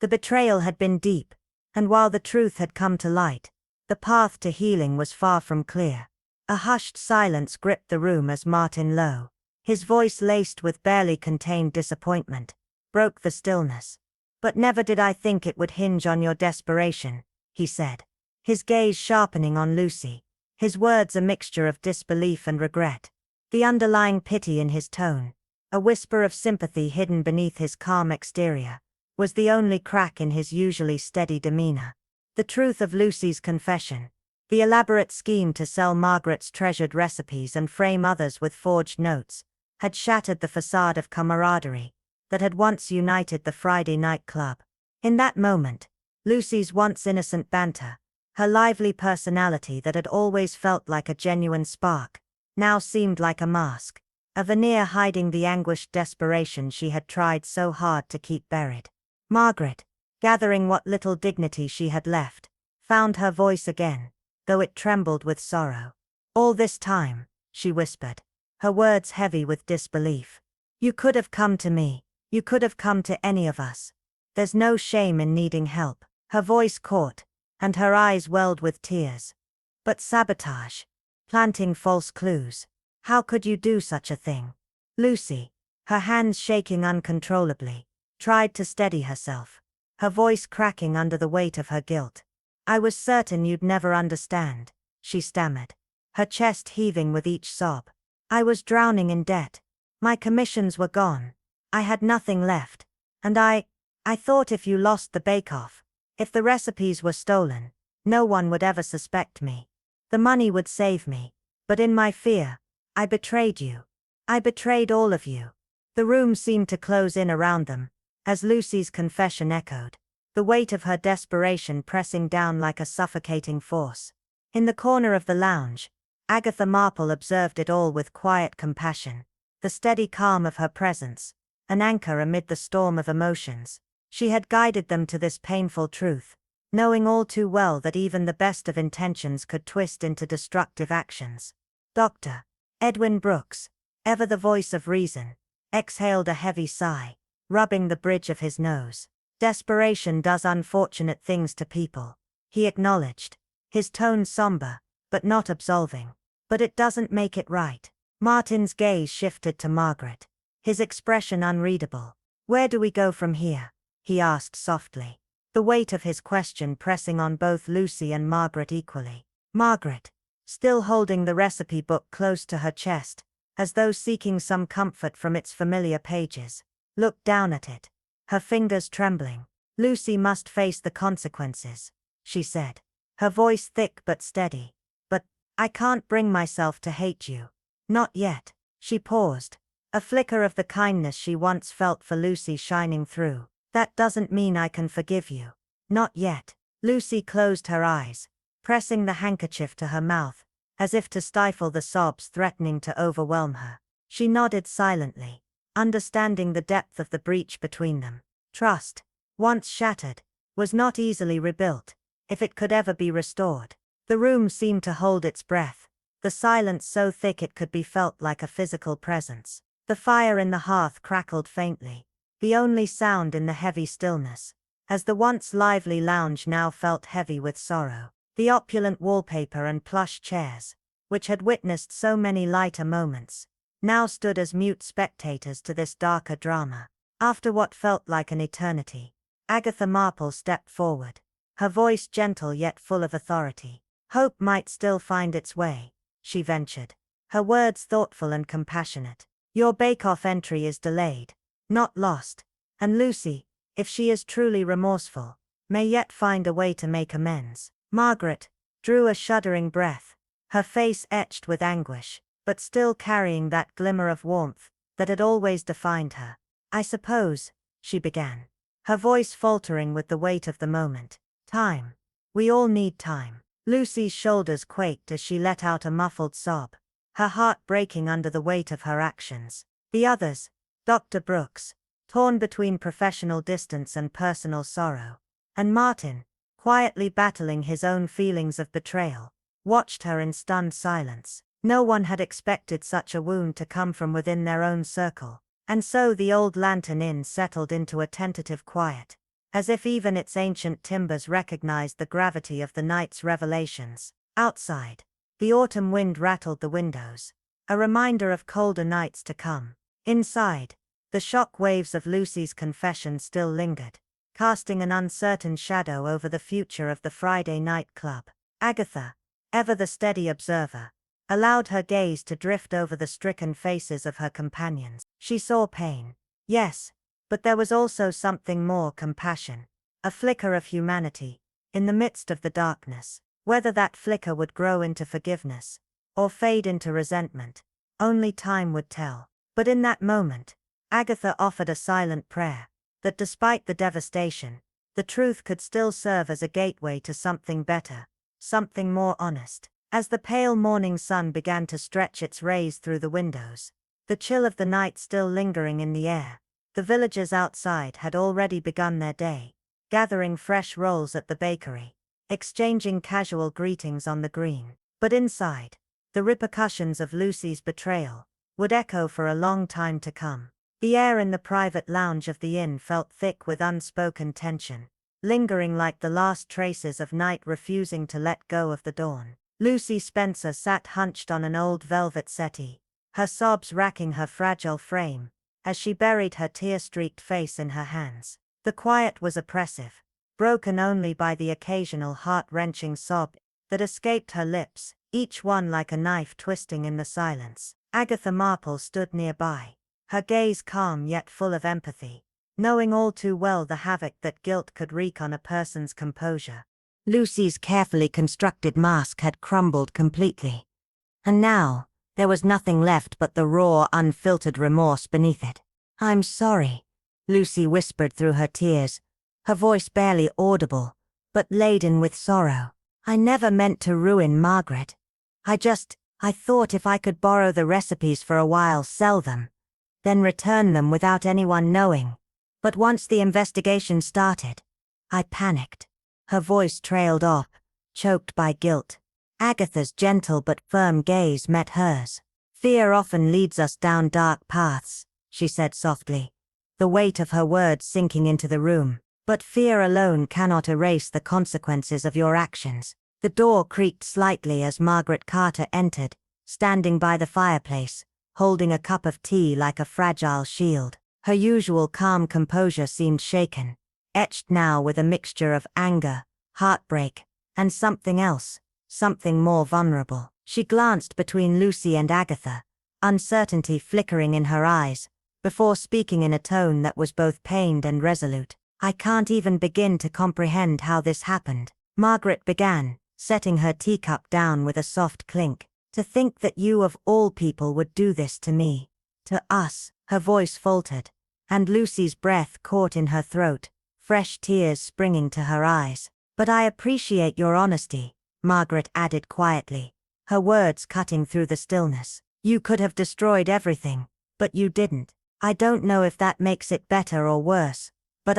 The betrayal had been deep, and while the truth had come to light, the path to healing was far from clear. A hushed silence gripped the room as Martin Lowe, his voice laced with barely contained disappointment, broke the stillness. "But never did I think it would hinge on your desperation," he said, his gaze sharpening on Lucy, his words a mixture of disbelief and regret. The underlying pity in his tone, a whisper of sympathy hidden beneath his calm exterior, was the only crack in his usually steady demeanor. The truth of Lucy's confession, the elaborate scheme to sell Margaret's treasured recipes and frame others with forged notes, had shattered the facade of camaraderie that had once united the Friday night club. In that moment, Lucy's once innocent banter, her lively personality that had always felt like a genuine spark, now seemed like a mask, a veneer hiding the anguished desperation she had tried so hard to keep buried. Margaret, gathering what little dignity she had left, found her voice again, though it trembled with sorrow. "All this time," she whispered, her words heavy with disbelief. "You could have come to me. You could have come to any of us. There's no shame in needing help." Her voice caught, and her eyes welled with tears. "But sabotage, planting false clues. How could you do such a thing?" Lucy, her hands shaking uncontrollably, tried to steady herself, her voice cracking under the weight of her guilt. "I was certain you'd never understand," she stammered, her chest heaving with each sob. "I was drowning in debt. My commissions were gone. I had nothing left. And I thought if you lost the bake-off, if the recipes were stolen, no one would ever suspect me. The money would save me. But in my fear, I betrayed you. I betrayed all of you." The room seemed to close in around them, as Lucy's confession echoed, the weight of her desperation pressing down like a suffocating force. In the corner of the lounge, Agatha Marple observed it all with quiet compassion, the steady calm of her presence, an anchor amid the storm of emotions. She had guided them to this painful truth, knowing all too well that even the best of intentions could twist into destructive actions. Dr. Edwin Brooks, ever the voice of reason, exhaled a heavy sigh, rubbing the bridge of his nose. "Desperation does unfortunate things to people," he acknowledged, his tone somber, but not absolving. "But it doesn't make it right." Martin's gaze shifted to Margaret, his expression unreadable. "Where do we go from here?" he asked softly, the weight of his question pressing on both Lucy and Margaret equally. Margaret, still holding the recipe book close to her chest, as though seeking some comfort from its familiar pages, looked down at it, her fingers trembling. "Lucy must face the consequences," she said, her voice thick but steady. "But I can't bring myself to hate you. Not yet." She paused, a flicker of the kindness she once felt for Lucy shining through. "That doesn't mean I can forgive you. Not yet." Lucy closed her eyes, pressing the handkerchief to her mouth, as if to stifle the sobs threatening to overwhelm her. She nodded silently, understanding the depth of the breach between them. Trust, once shattered, was not easily rebuilt, if it could ever be restored. The room seemed to hold its breath, the silence so thick it could be felt like a physical presence. The fire in the hearth crackled faintly, the only sound in the heavy stillness, as the once lively lounge now felt heavy with sorrow. The opulent wallpaper and plush chairs, which had witnessed so many lighter moments, now stood as mute spectators to this darker drama. After what felt like an eternity, Agatha Marple stepped forward, her voice gentle yet full of authority. "Hope might still find its way," she ventured, her words thoughtful and compassionate. "Your bake-off entry is delayed, not lost, and Lucy, if she is truly remorseful, may yet find a way to make amends." Margaret drew a shuddering breath, her face etched with anguish, but still carrying that glimmer of warmth that had always defined her. "I suppose," she began, her voice faltering with the weight of the moment. "Time. We all need time." Lucy's shoulders quaked as she let out a muffled sob, her heart breaking under the weight of her actions. The others, Dr. Brooks, torn between professional distance and personal sorrow, and Martin, quietly battling his own feelings of betrayal, watched her in stunned silence. No one had expected such a wound to come from within their own circle, and so the old Lantern Inn settled into a tentative quiet, as if even its ancient timbers recognized the gravity of the night's revelations. Outside, the autumn wind rattled the windows, a reminder of colder nights to come. Inside, the shock waves of Lucy's confession still lingered, casting an uncertain shadow over the future of the Friday night club. Agatha, ever the steady observer, allowed her gaze to drift over the stricken faces of her companions. She saw pain, yes, but there was also something more: compassion, a flicker of humanity, in the midst of the darkness. Whether that flicker would grow into forgiveness, or fade into resentment, only time would tell. But in that moment, Agatha offered a silent prayer, that despite the devastation, the truth could still serve as a gateway to something better, something more honest. As the pale morning sun began to stretch its rays through the windows, the chill of the night still lingering in the air, the villagers outside had already begun their day, gathering fresh rolls at the bakery, exchanging casual greetings on the green. But inside, the repercussions of Lucy's betrayal would echo for a long time to come. The air in the private lounge of the inn felt thick with unspoken tension, lingering like the last traces of night refusing to let go of the dawn. Lucy Spencer sat hunched on an old velvet settee, her sobs racking her fragile frame, as she buried her tear-streaked face in her hands. The quiet was oppressive, broken only by the occasional heart-wrenching sob that escaped her lips, each one like a knife twisting in the silence. Agatha Marple stood nearby, her gaze calm yet full of empathy, knowing all too well the havoc that guilt could wreak on a person's composure. Lucy's carefully constructed mask had crumbled completely, and now, there was nothing left but the raw, unfiltered remorse beneath it. "I'm sorry," Lucy whispered through her tears, her voice barely audible, but laden with sorrow. "I never meant to ruin Margaret. I thought if I could borrow the recipes for a while, sell them, then return them without anyone knowing. But once the investigation started, I panicked." Her voice trailed off, choked by guilt. Agatha's gentle but firm gaze met hers. "Fear often leads us down dark paths," she said softly, the weight of her words sinking into the room. "But fear alone cannot erase the consequences of your actions." The door creaked slightly as Margaret Carter entered, standing by the fireplace, holding a cup of tea like a fragile shield. Her usual calm composure seemed shaken, etched now with a mixture of anger, heartbreak, and something else, something more vulnerable. She glanced between Lucy and Agatha, uncertainty flickering in her eyes, before speaking in a tone that was both pained and resolute. "I can't even begin to comprehend how this happened," Margaret began, setting her teacup down with a soft clink. "To think that you of all people would do this to me, to us." Her voice faltered, and Lucy's breath caught in her throat, fresh tears springing to her eyes. "But I appreciate your honesty," Margaret added quietly, her words cutting through the stillness. "You could have destroyed everything, but you didn't. I don't know if that makes it better or worse, but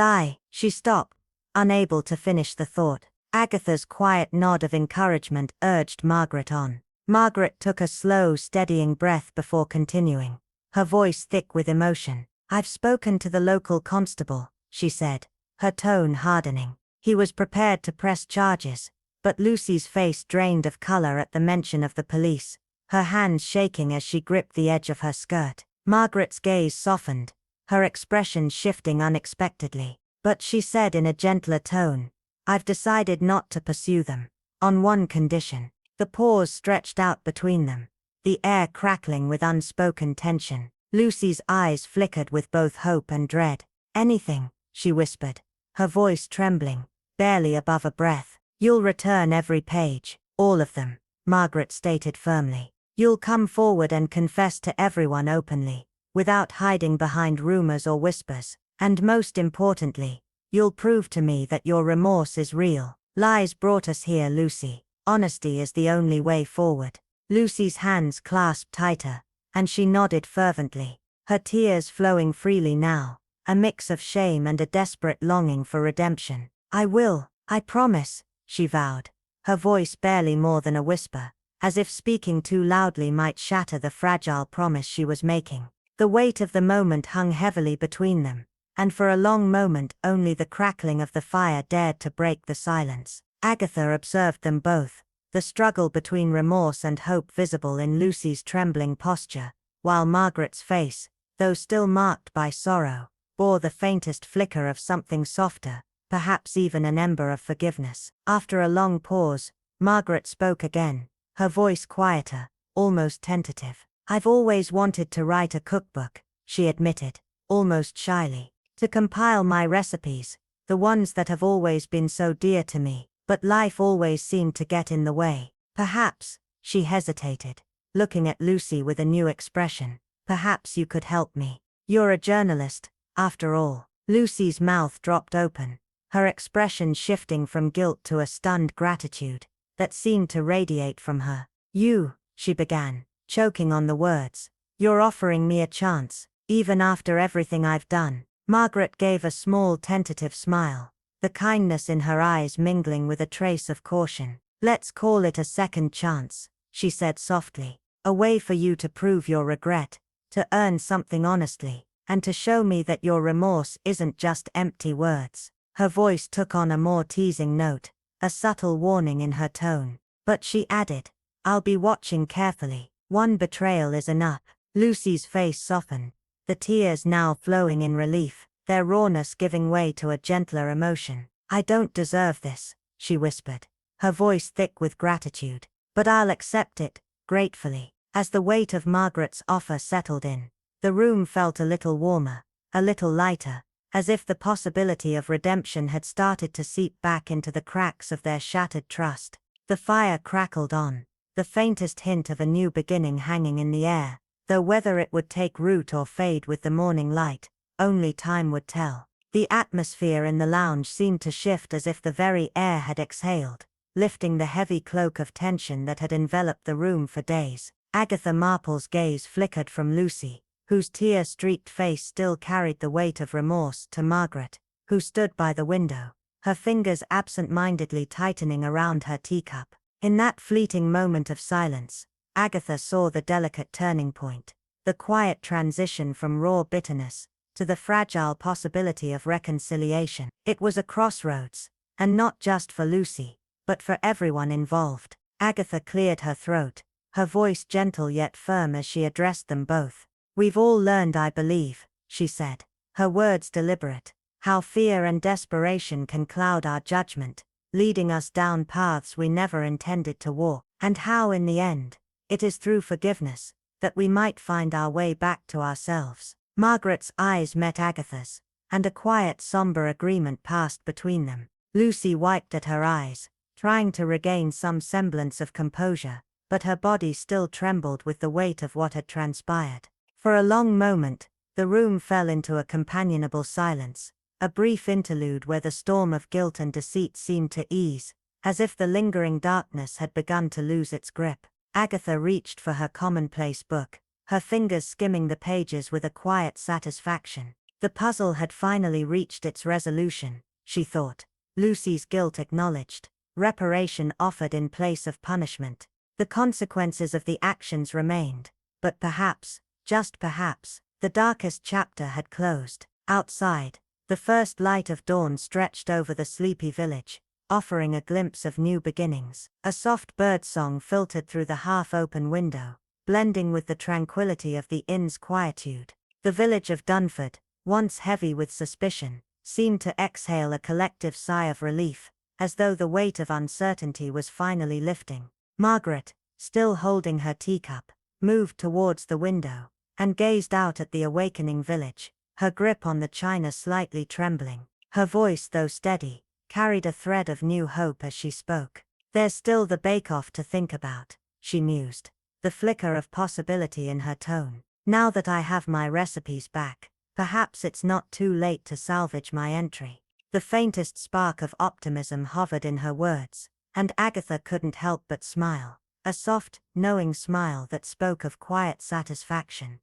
She stopped, unable to finish the thought. Agatha's quiet nod of encouragement urged Margaret on. Margaret took a slow, steadying breath before continuing, her voice thick with emotion. "I've spoken to the local constable," she said, her tone hardening. He was prepared to press charges, but Lucy's face drained of color at the mention of the police, her hands shaking as she gripped the edge of her skirt. Margaret's gaze softened, her expression shifting unexpectedly. But she said in a gentler tone, "I've decided not to pursue them, on one condition." The pause stretched out between them, the air crackling with unspoken tension. Lucy's eyes flickered with both hope and dread. "Anything," she whispered, her voice trembling, barely above a breath. "You'll return every page, all of them," Margaret stated firmly. "You'll come forward and confess to everyone openly, without hiding behind rumors or whispers. And most importantly, you'll prove to me that your remorse is real. Lies brought us here, Lucy. Honesty is the only way forward." Lucy's hands clasped tighter, and she nodded fervently, her tears flowing freely now, a mix of shame and a desperate longing for redemption. "I will, I promise," she vowed, her voice barely more than a whisper, as if speaking too loudly might shatter the fragile promise she was making. The weight of the moment hung heavily between them, and for a long moment only the crackling of the fire dared to break the silence. Agatha observed them both, the struggle between remorse and hope visible in Lucy's trembling posture, while Margaret's face, though still marked by sorrow, bore the faintest flicker of something softer, perhaps even an ember of forgiveness. After a long pause, Margaret spoke again, her voice quieter, almost tentative. "I've always wanted to write a cookbook," she admitted, almost shyly. "To compile my recipes, the ones that have always been so dear to me, but life always seemed to get in the way. Perhaps," she hesitated, looking at Lucy with a new expression, "perhaps you could help me. You're a journalist, after all." Lucy's mouth dropped open, her expression shifting from guilt to a stunned gratitude that seemed to radiate from her. "You," she began, choking on the words, "you're offering me a chance, even after everything I've done." Margaret gave a small tentative smile, the kindness in her eyes mingling with a trace of caution. "Let's call it a second chance," she said softly. "A way for you to prove your regret, to earn something honestly, and to show me that your remorse isn't just empty words." Her voice took on a more teasing note, a subtle warning in her tone. But she added, "I'll be watching carefully. One betrayal is enough." Lucy's face softened, the tears now flowing in relief, their rawness giving way to a gentler emotion. "I don't deserve this," she whispered, her voice thick with gratitude, "but I'll accept it, gratefully." As the weight of Margaret's offer settled in, the room felt a little warmer, a little lighter, as if the possibility of redemption had started to seep back into the cracks of their shattered trust. The fire crackled on, the faintest hint of a new beginning hanging in the air, though whether it would take root or fade with the morning light, only time would tell. The atmosphere in the lounge seemed to shift as if the very air had exhaled, lifting the heavy cloak of tension that had enveloped the room for days. Agatha Marple's gaze flickered from Lucy, whose tear-streaked face still carried the weight of remorse, to Margaret, who stood by the window, her fingers absent-mindedly tightening around her teacup. In that fleeting moment of silence, Agatha saw the delicate turning point, the quiet transition from raw bitterness to the fragile possibility of reconciliation. It was a crossroads, and not just for Lucy, but for everyone involved. Agatha cleared her throat, her voice gentle yet firm as she addressed them both. "We've all learned, I believe," she said, her words deliberate, "how fear and desperation can cloud our judgment, leading us down paths we never intended to walk, and how in the end, it is through forgiveness that we might find our way back to ourselves." Margaret's eyes met Agatha's, and a quiet somber agreement passed between them. Lucy wiped at her eyes, trying to regain some semblance of composure, but her body still trembled with the weight of what had transpired. For a long moment, the room fell into a companionable silence, a brief interlude where the storm of guilt and deceit seemed to ease, as if the lingering darkness had begun to lose its grip. Agatha reached for her commonplace book, her fingers skimming the pages with a quiet satisfaction. The puzzle had finally reached its resolution, she thought. Lucy's guilt acknowledged, reparation offered in place of punishment. The consequences of the actions remained, but perhaps, just perhaps, the darkest chapter had closed. Outside, the first light of dawn stretched over the sleepy village, offering a glimpse of new beginnings. A soft birdsong filtered through the half-open window, blending with the tranquility of the inn's quietude. The village of Dunford, once heavy with suspicion, seemed to exhale a collective sigh of relief, as though the weight of uncertainty was finally lifting. Margaret, still holding her teacup, moved towards the window, and gazed out at the awakening village, her grip on the china slightly trembling. Her voice, though steady, carried a thread of new hope as she spoke. "There's still the bake-off to think about," she mused, the flicker of possibility in her tone. "Now that I have my recipes back, perhaps it's not too late to salvage my entry." The faintest spark of optimism hovered in her words, and Agatha couldn't help but smile, a soft, knowing smile that spoke of quiet satisfaction.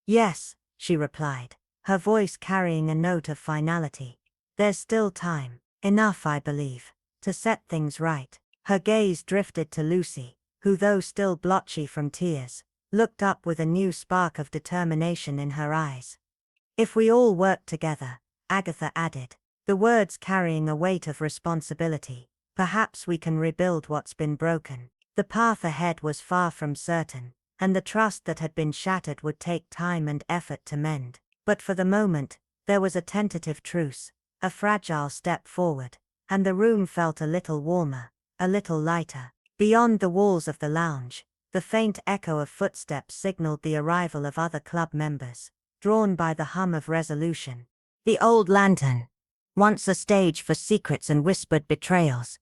"Yes," she replied, her voice carrying a note of finality. "There's still time, enough I believe, to set things right." Her gaze drifted to Lucy, who, though still blotchy from tears, looked up with a new spark of determination in her eyes. "If we all work together," Agatha added, the words carrying a weight of responsibility, "perhaps we can rebuild what's been broken." The path ahead was far from certain, and the trust that had been shattered would take time and effort to mend. But for the moment, there was a tentative truce, a fragile step forward, and the room felt a little warmer, a little lighter. Beyond the walls of the lounge, the faint echo of footsteps signaled the arrival of other club members, drawn by the hum of resolution. The old lantern, once a stage for secrets and whispered betrayals,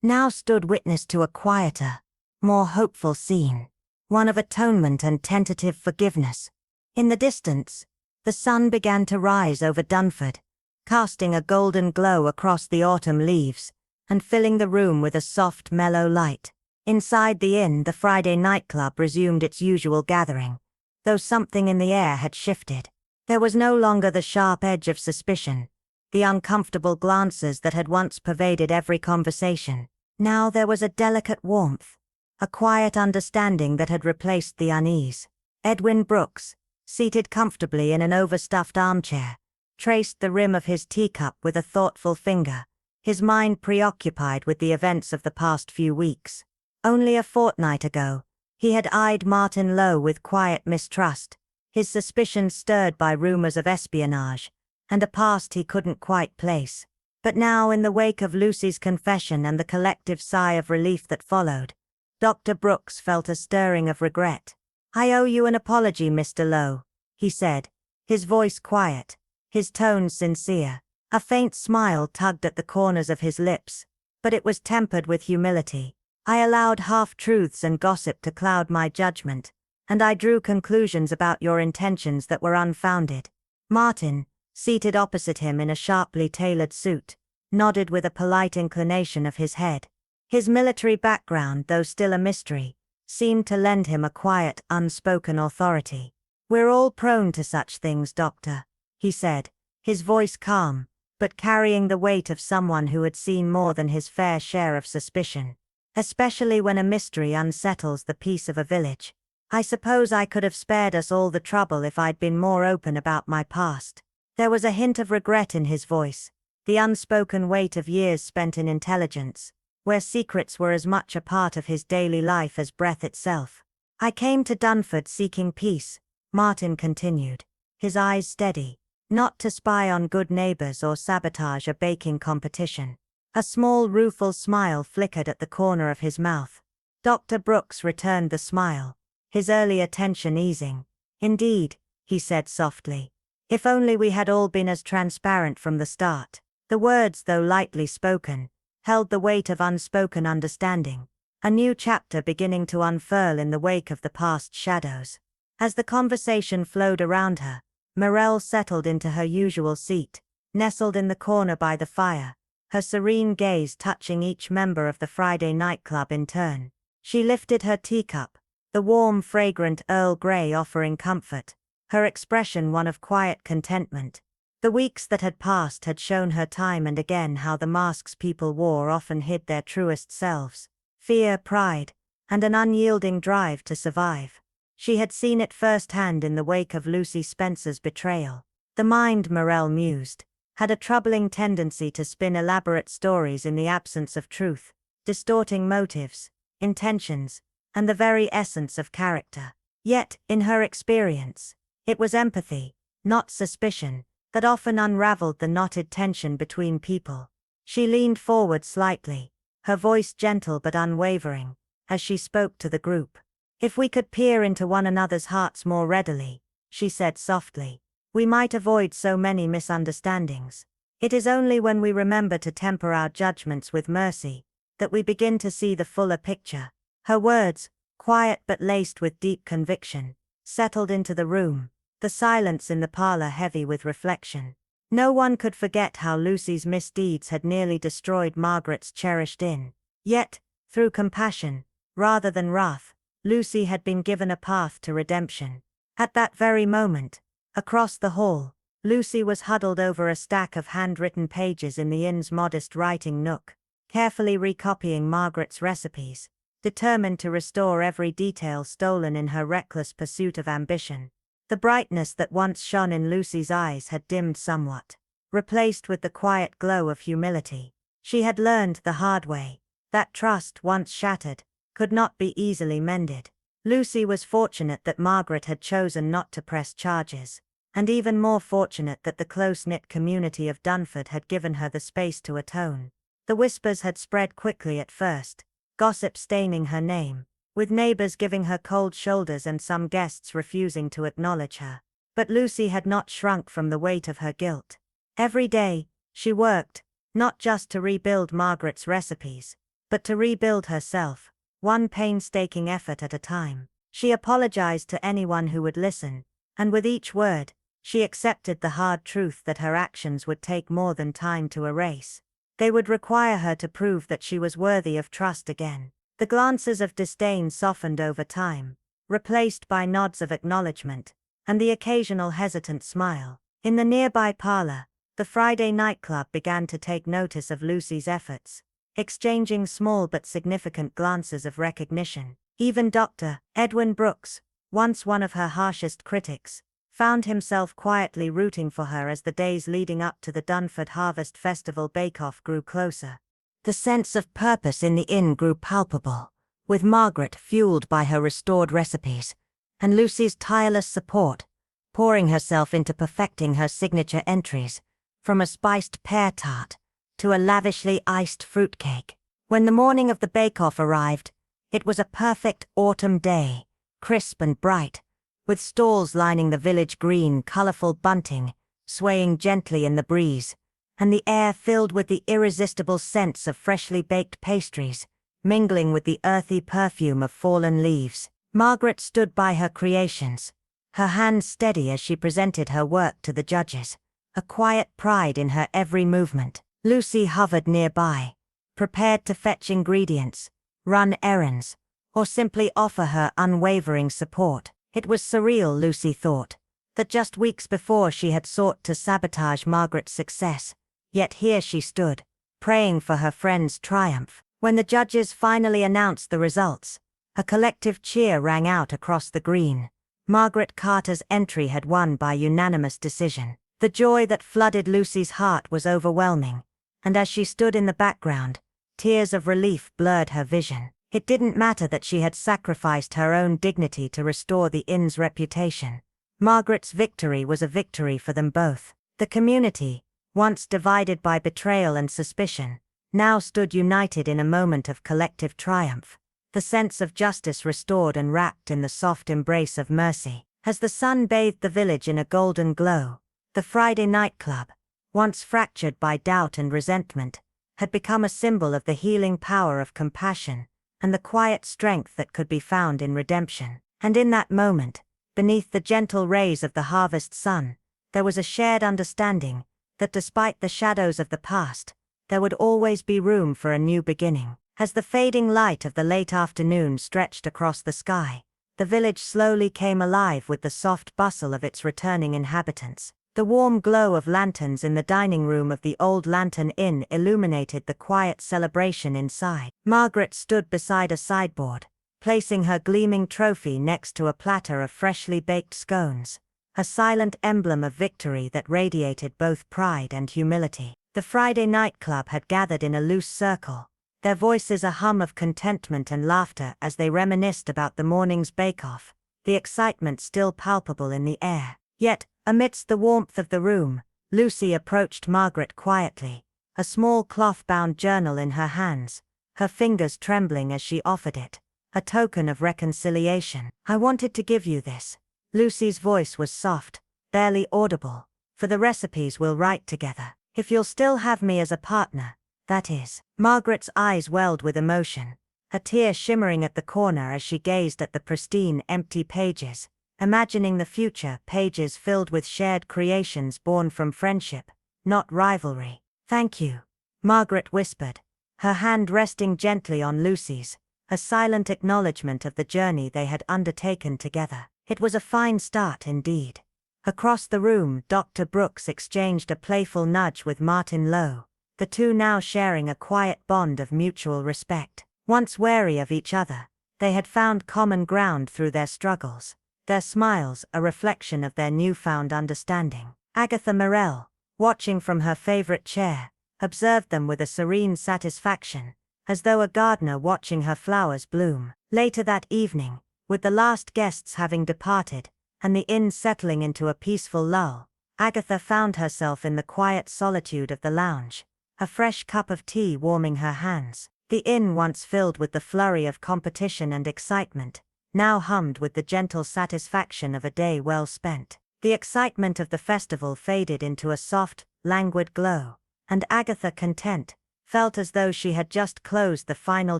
now stood witness to a quieter, more hopeful scene, one of atonement and tentative forgiveness. In the distance, the sun began to rise over Dunford, casting a golden glow across the autumn leaves, and filling the room with a soft, mellow light. Inside the inn, the Friday nightclub resumed its usual gathering, though something in the air had shifted. There was no longer the sharp edge of suspicion, the uncomfortable glances that had once pervaded every conversation. Now there was a delicate warmth, a quiet understanding that had replaced the unease. Edwin Brooks, seated comfortably in an overstuffed armchair, traced the rim of his teacup with a thoughtful finger, his mind preoccupied with the events of the past few weeks. Only a fortnight ago, he had eyed Martin Lowe with quiet mistrust, his suspicions stirred by rumors of espionage, and a past he couldn't quite place. But now, in the wake of Lucy's confession and the collective sigh of relief that followed, Dr. Brooks felt a stirring of regret. "I owe you an apology, Mr. Lowe," he said, his voice quiet, his tones sincere. A faint smile tugged at the corners of his lips, but it was tempered with humility. "I allowed half-truths and gossip to cloud my judgment, and I drew conclusions about your intentions that were unfounded." Martin, seated opposite him in a sharply tailored suit, nodded with a polite inclination of his head. His military background, though still a mystery, seemed to lend him a quiet, unspoken authority. "We're all prone to such things, Doctor," he said, his voice calm, but carrying the weight of someone who had seen more than his fair share of suspicion. "Especially when a mystery unsettles the peace of a village. I suppose I could have spared us all the trouble if I'd been more open about my past." There was a hint of regret in his voice, the unspoken weight of years spent in intelligence, where secrets were as much a part of his daily life as breath itself. "I came to Dunford seeking peace," Martin continued, his eyes steady, "not to spy on good neighbors or sabotage a baking competition." A small rueful smile flickered at the corner of his mouth. Dr. Brooks returned the smile, his earlier tension easing. "Indeed," he said softly, "if only we had all been as transparent from the start." The words, though lightly spoken, held the weight of unspoken understanding, a new chapter beginning to unfurl in the wake of the past shadows. As the conversation flowed around her, Morel settled into her usual seat, nestled in the corner by the fire, her serene gaze touching each member of the Friday nightclub in turn. She lifted her teacup, the warm, fragrant Earl Grey offering comfort, her expression one of quiet contentment. The weeks that had passed had shown her time and again how the masks people wore often hid their truest selves: fear, pride, and an unyielding drive to survive. She had seen it firsthand in the wake of Lucy Spencer's betrayal. The mind, Morel mused, had a troubling tendency to spin elaborate stories in the absence of truth, distorting motives, intentions, and the very essence of character. Yet, in her experience, it was empathy, not suspicion, that often unraveled the knotted tension between people. She leaned forward slightly, her voice gentle but unwavering, as she spoke to the group. "If we could peer into one another's hearts more readily," she said softly, "we might avoid so many misunderstandings. It is only when we remember to temper our judgments with mercy that we begin to see the fuller picture." Her words, quiet but laced with deep conviction, settled into the room, the silence in the parlor heavy with reflection. No one could forget how Lucy's misdeeds had nearly destroyed Margaret's cherished inn. Yet, through compassion, rather than wrath, Lucy had been given a path to redemption. At that very moment, across the hall, Lucy was huddled over a stack of handwritten pages in the inn's modest writing nook, carefully recopying Margaret's recipes. determined to restore every detail stolen in her reckless pursuit of ambition. The brightness that once shone in Lucy's eyes had dimmed somewhat, replaced with the quiet glow of humility. She had learned the hard way that trust, once shattered, could not be easily mended. Lucy was fortunate that Margaret had chosen not to press charges, and even more fortunate that the close-knit community of Dunford had given her the space to atone. The whispers had spread quickly at first, gossip staining her name, with neighbors giving her cold shoulders and some guests refusing to acknowledge her. But Lucy had not shrunk from the weight of her guilt. Every day, she worked, not just to rebuild Margaret's recipes, but to rebuild herself, one painstaking effort at a time. She apologized to anyone who would listen, and with each word, she accepted the hard truth that her actions would take more than time to erase. They would require her to prove that she was worthy of trust again. The glances of disdain softened over time, replaced by nods of acknowledgement, and the occasional hesitant smile. In the nearby parlor, the Friday nightclub began to take notice of Lucy's efforts, exchanging small but significant glances of recognition. Even Dr. Edwin Brooks, once one of her harshest critics, found himself quietly rooting for her as the days leading up to the Dunford Harvest Festival bake-off grew closer. The sense of purpose in the inn grew palpable, with Margaret fueled by her restored recipes, and Lucy's tireless support, pouring herself into perfecting her signature entries, from a spiced pear tart to a lavishly iced fruitcake. When the morning of the bake-off arrived, it was a perfect autumn day, crisp and bright, with stalls lining the village green, colorful bunting, swaying gently in the breeze, and the air filled with the irresistible scents of freshly baked pastries, mingling with the earthy perfume of fallen leaves. Margaret stood by her creations, her hands steady as she presented her work to the judges, a quiet pride in her every movement. Lucy hovered nearby, prepared to fetch ingredients, run errands, or simply offer her unwavering support. It was surreal, Lucy thought, that just weeks before she had sought to sabotage Margaret's success, yet here she stood, praying for her friend's triumph. When the judges finally announced the results, a collective cheer rang out across the green. Margaret Carter's entry had won by unanimous decision. The joy that flooded Lucy's heart was overwhelming, and as she stood in the background, tears of relief blurred her vision. It didn't matter that she had sacrificed her own dignity to restore the inn's reputation. Margaret's victory was a victory for them both. The community, once divided by betrayal and suspicion, now stood united in a moment of collective triumph, the sense of justice restored and wrapped in the soft embrace of mercy. As the sun bathed the village in a golden glow, the Friday nightclub, once fractured by doubt and resentment, had become a symbol of the healing power of compassion and the quiet strength that could be found in redemption. And in that moment, beneath the gentle rays of the harvest sun, there was a shared understanding that despite the shadows of the past, there would always be room for a new beginning. As the fading light of the late afternoon stretched across the sky, the village slowly came alive with the soft bustle of its returning inhabitants. The warm glow of lanterns in the dining room of the Old Lantern Inn illuminated the quiet celebration inside. Margaret stood beside a sideboard, placing her gleaming trophy next to a platter of freshly baked scones, a silent emblem of victory that radiated both pride and humility. The Friday nightclub had gathered in a loose circle, their voices a hum of contentment and laughter as they reminisced about the morning's bake-off, the excitement still palpable in the air. Yet, amidst the warmth of the room, Lucy approached Margaret quietly, a small cloth-bound journal in her hands, her fingers trembling as she offered it, a token of reconciliation. "I wanted to give you this." Lucy's voice was soft, barely audible. "For the recipes we'll write together. If you'll still have me as a partner, that is." Margaret's eyes welled with emotion, a tear shimmering at the corner as she gazed at the pristine, empty pages, imagining the future, pages filled with shared creations born from friendship, not rivalry. "Thank you," Margaret whispered, her hand resting gently on Lucy's, a silent acknowledgement of the journey they had undertaken together. It was a fine start indeed. Across the room, Dr. Brooks exchanged a playful nudge with Martin Lowe, the two now sharing a quiet bond of mutual respect. Once wary of each other, they had found common ground through their struggles, their smiles a reflection of their newfound understanding. Agatha Marple, watching from her favorite chair, observed them with a serene satisfaction, as though a gardener watching her flowers bloom. Later that evening, with the last guests having departed, and the inn settling into a peaceful lull, Agatha found herself in the quiet solitude of the lounge, a fresh cup of tea warming her hands. The inn, once filled with the flurry of competition and excitement, now hummed with the gentle satisfaction of a day well spent. The excitement of the festival faded into a soft, languid glow, and Agatha, content, felt as though she had just closed the final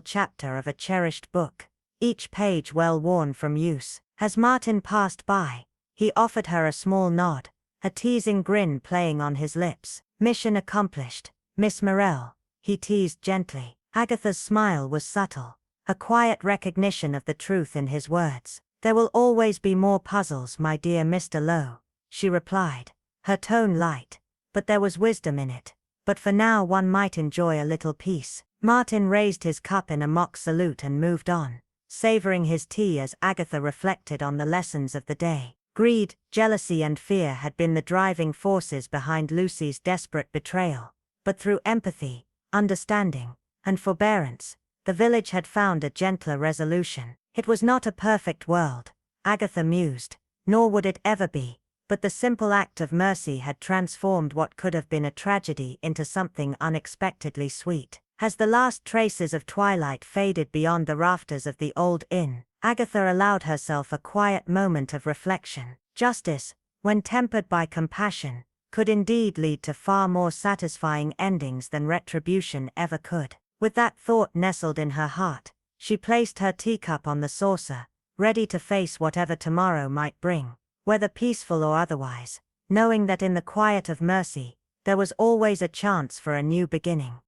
chapter of a cherished book, each page well worn from use. As Martin passed by, he offered her a small nod, a teasing grin playing on his lips. "Mission accomplished, Miss Marple," he teased gently. Agatha's smile was subtle, a quiet recognition of the truth in his words. "There will always be more puzzles, my dear Mr. Lowe," she replied, her tone light, but there was wisdom in it. "But for now one might enjoy a little peace." Martin raised his cup in a mock salute and moved on, savoring his tea as Agatha reflected on the lessons of the day. Greed, jealousy and fear had been the driving forces behind Lucy's desperate betrayal, but through empathy, understanding, and forbearance, the village had found a gentler resolution. It was not a perfect world, Agatha mused, nor would it ever be, but the simple act of mercy had transformed what could have been a tragedy into something unexpectedly sweet. As the last traces of twilight faded beyond the rafters of the old inn, Agatha allowed herself a quiet moment of reflection. Justice, when tempered by compassion, could indeed lead to far more satisfying endings than retribution ever could. With that thought nestled in her heart, she placed her teacup on the saucer, ready to face whatever tomorrow might bring, whether peaceful or otherwise, knowing that in the quiet of mercy, there was always a chance for a new beginning.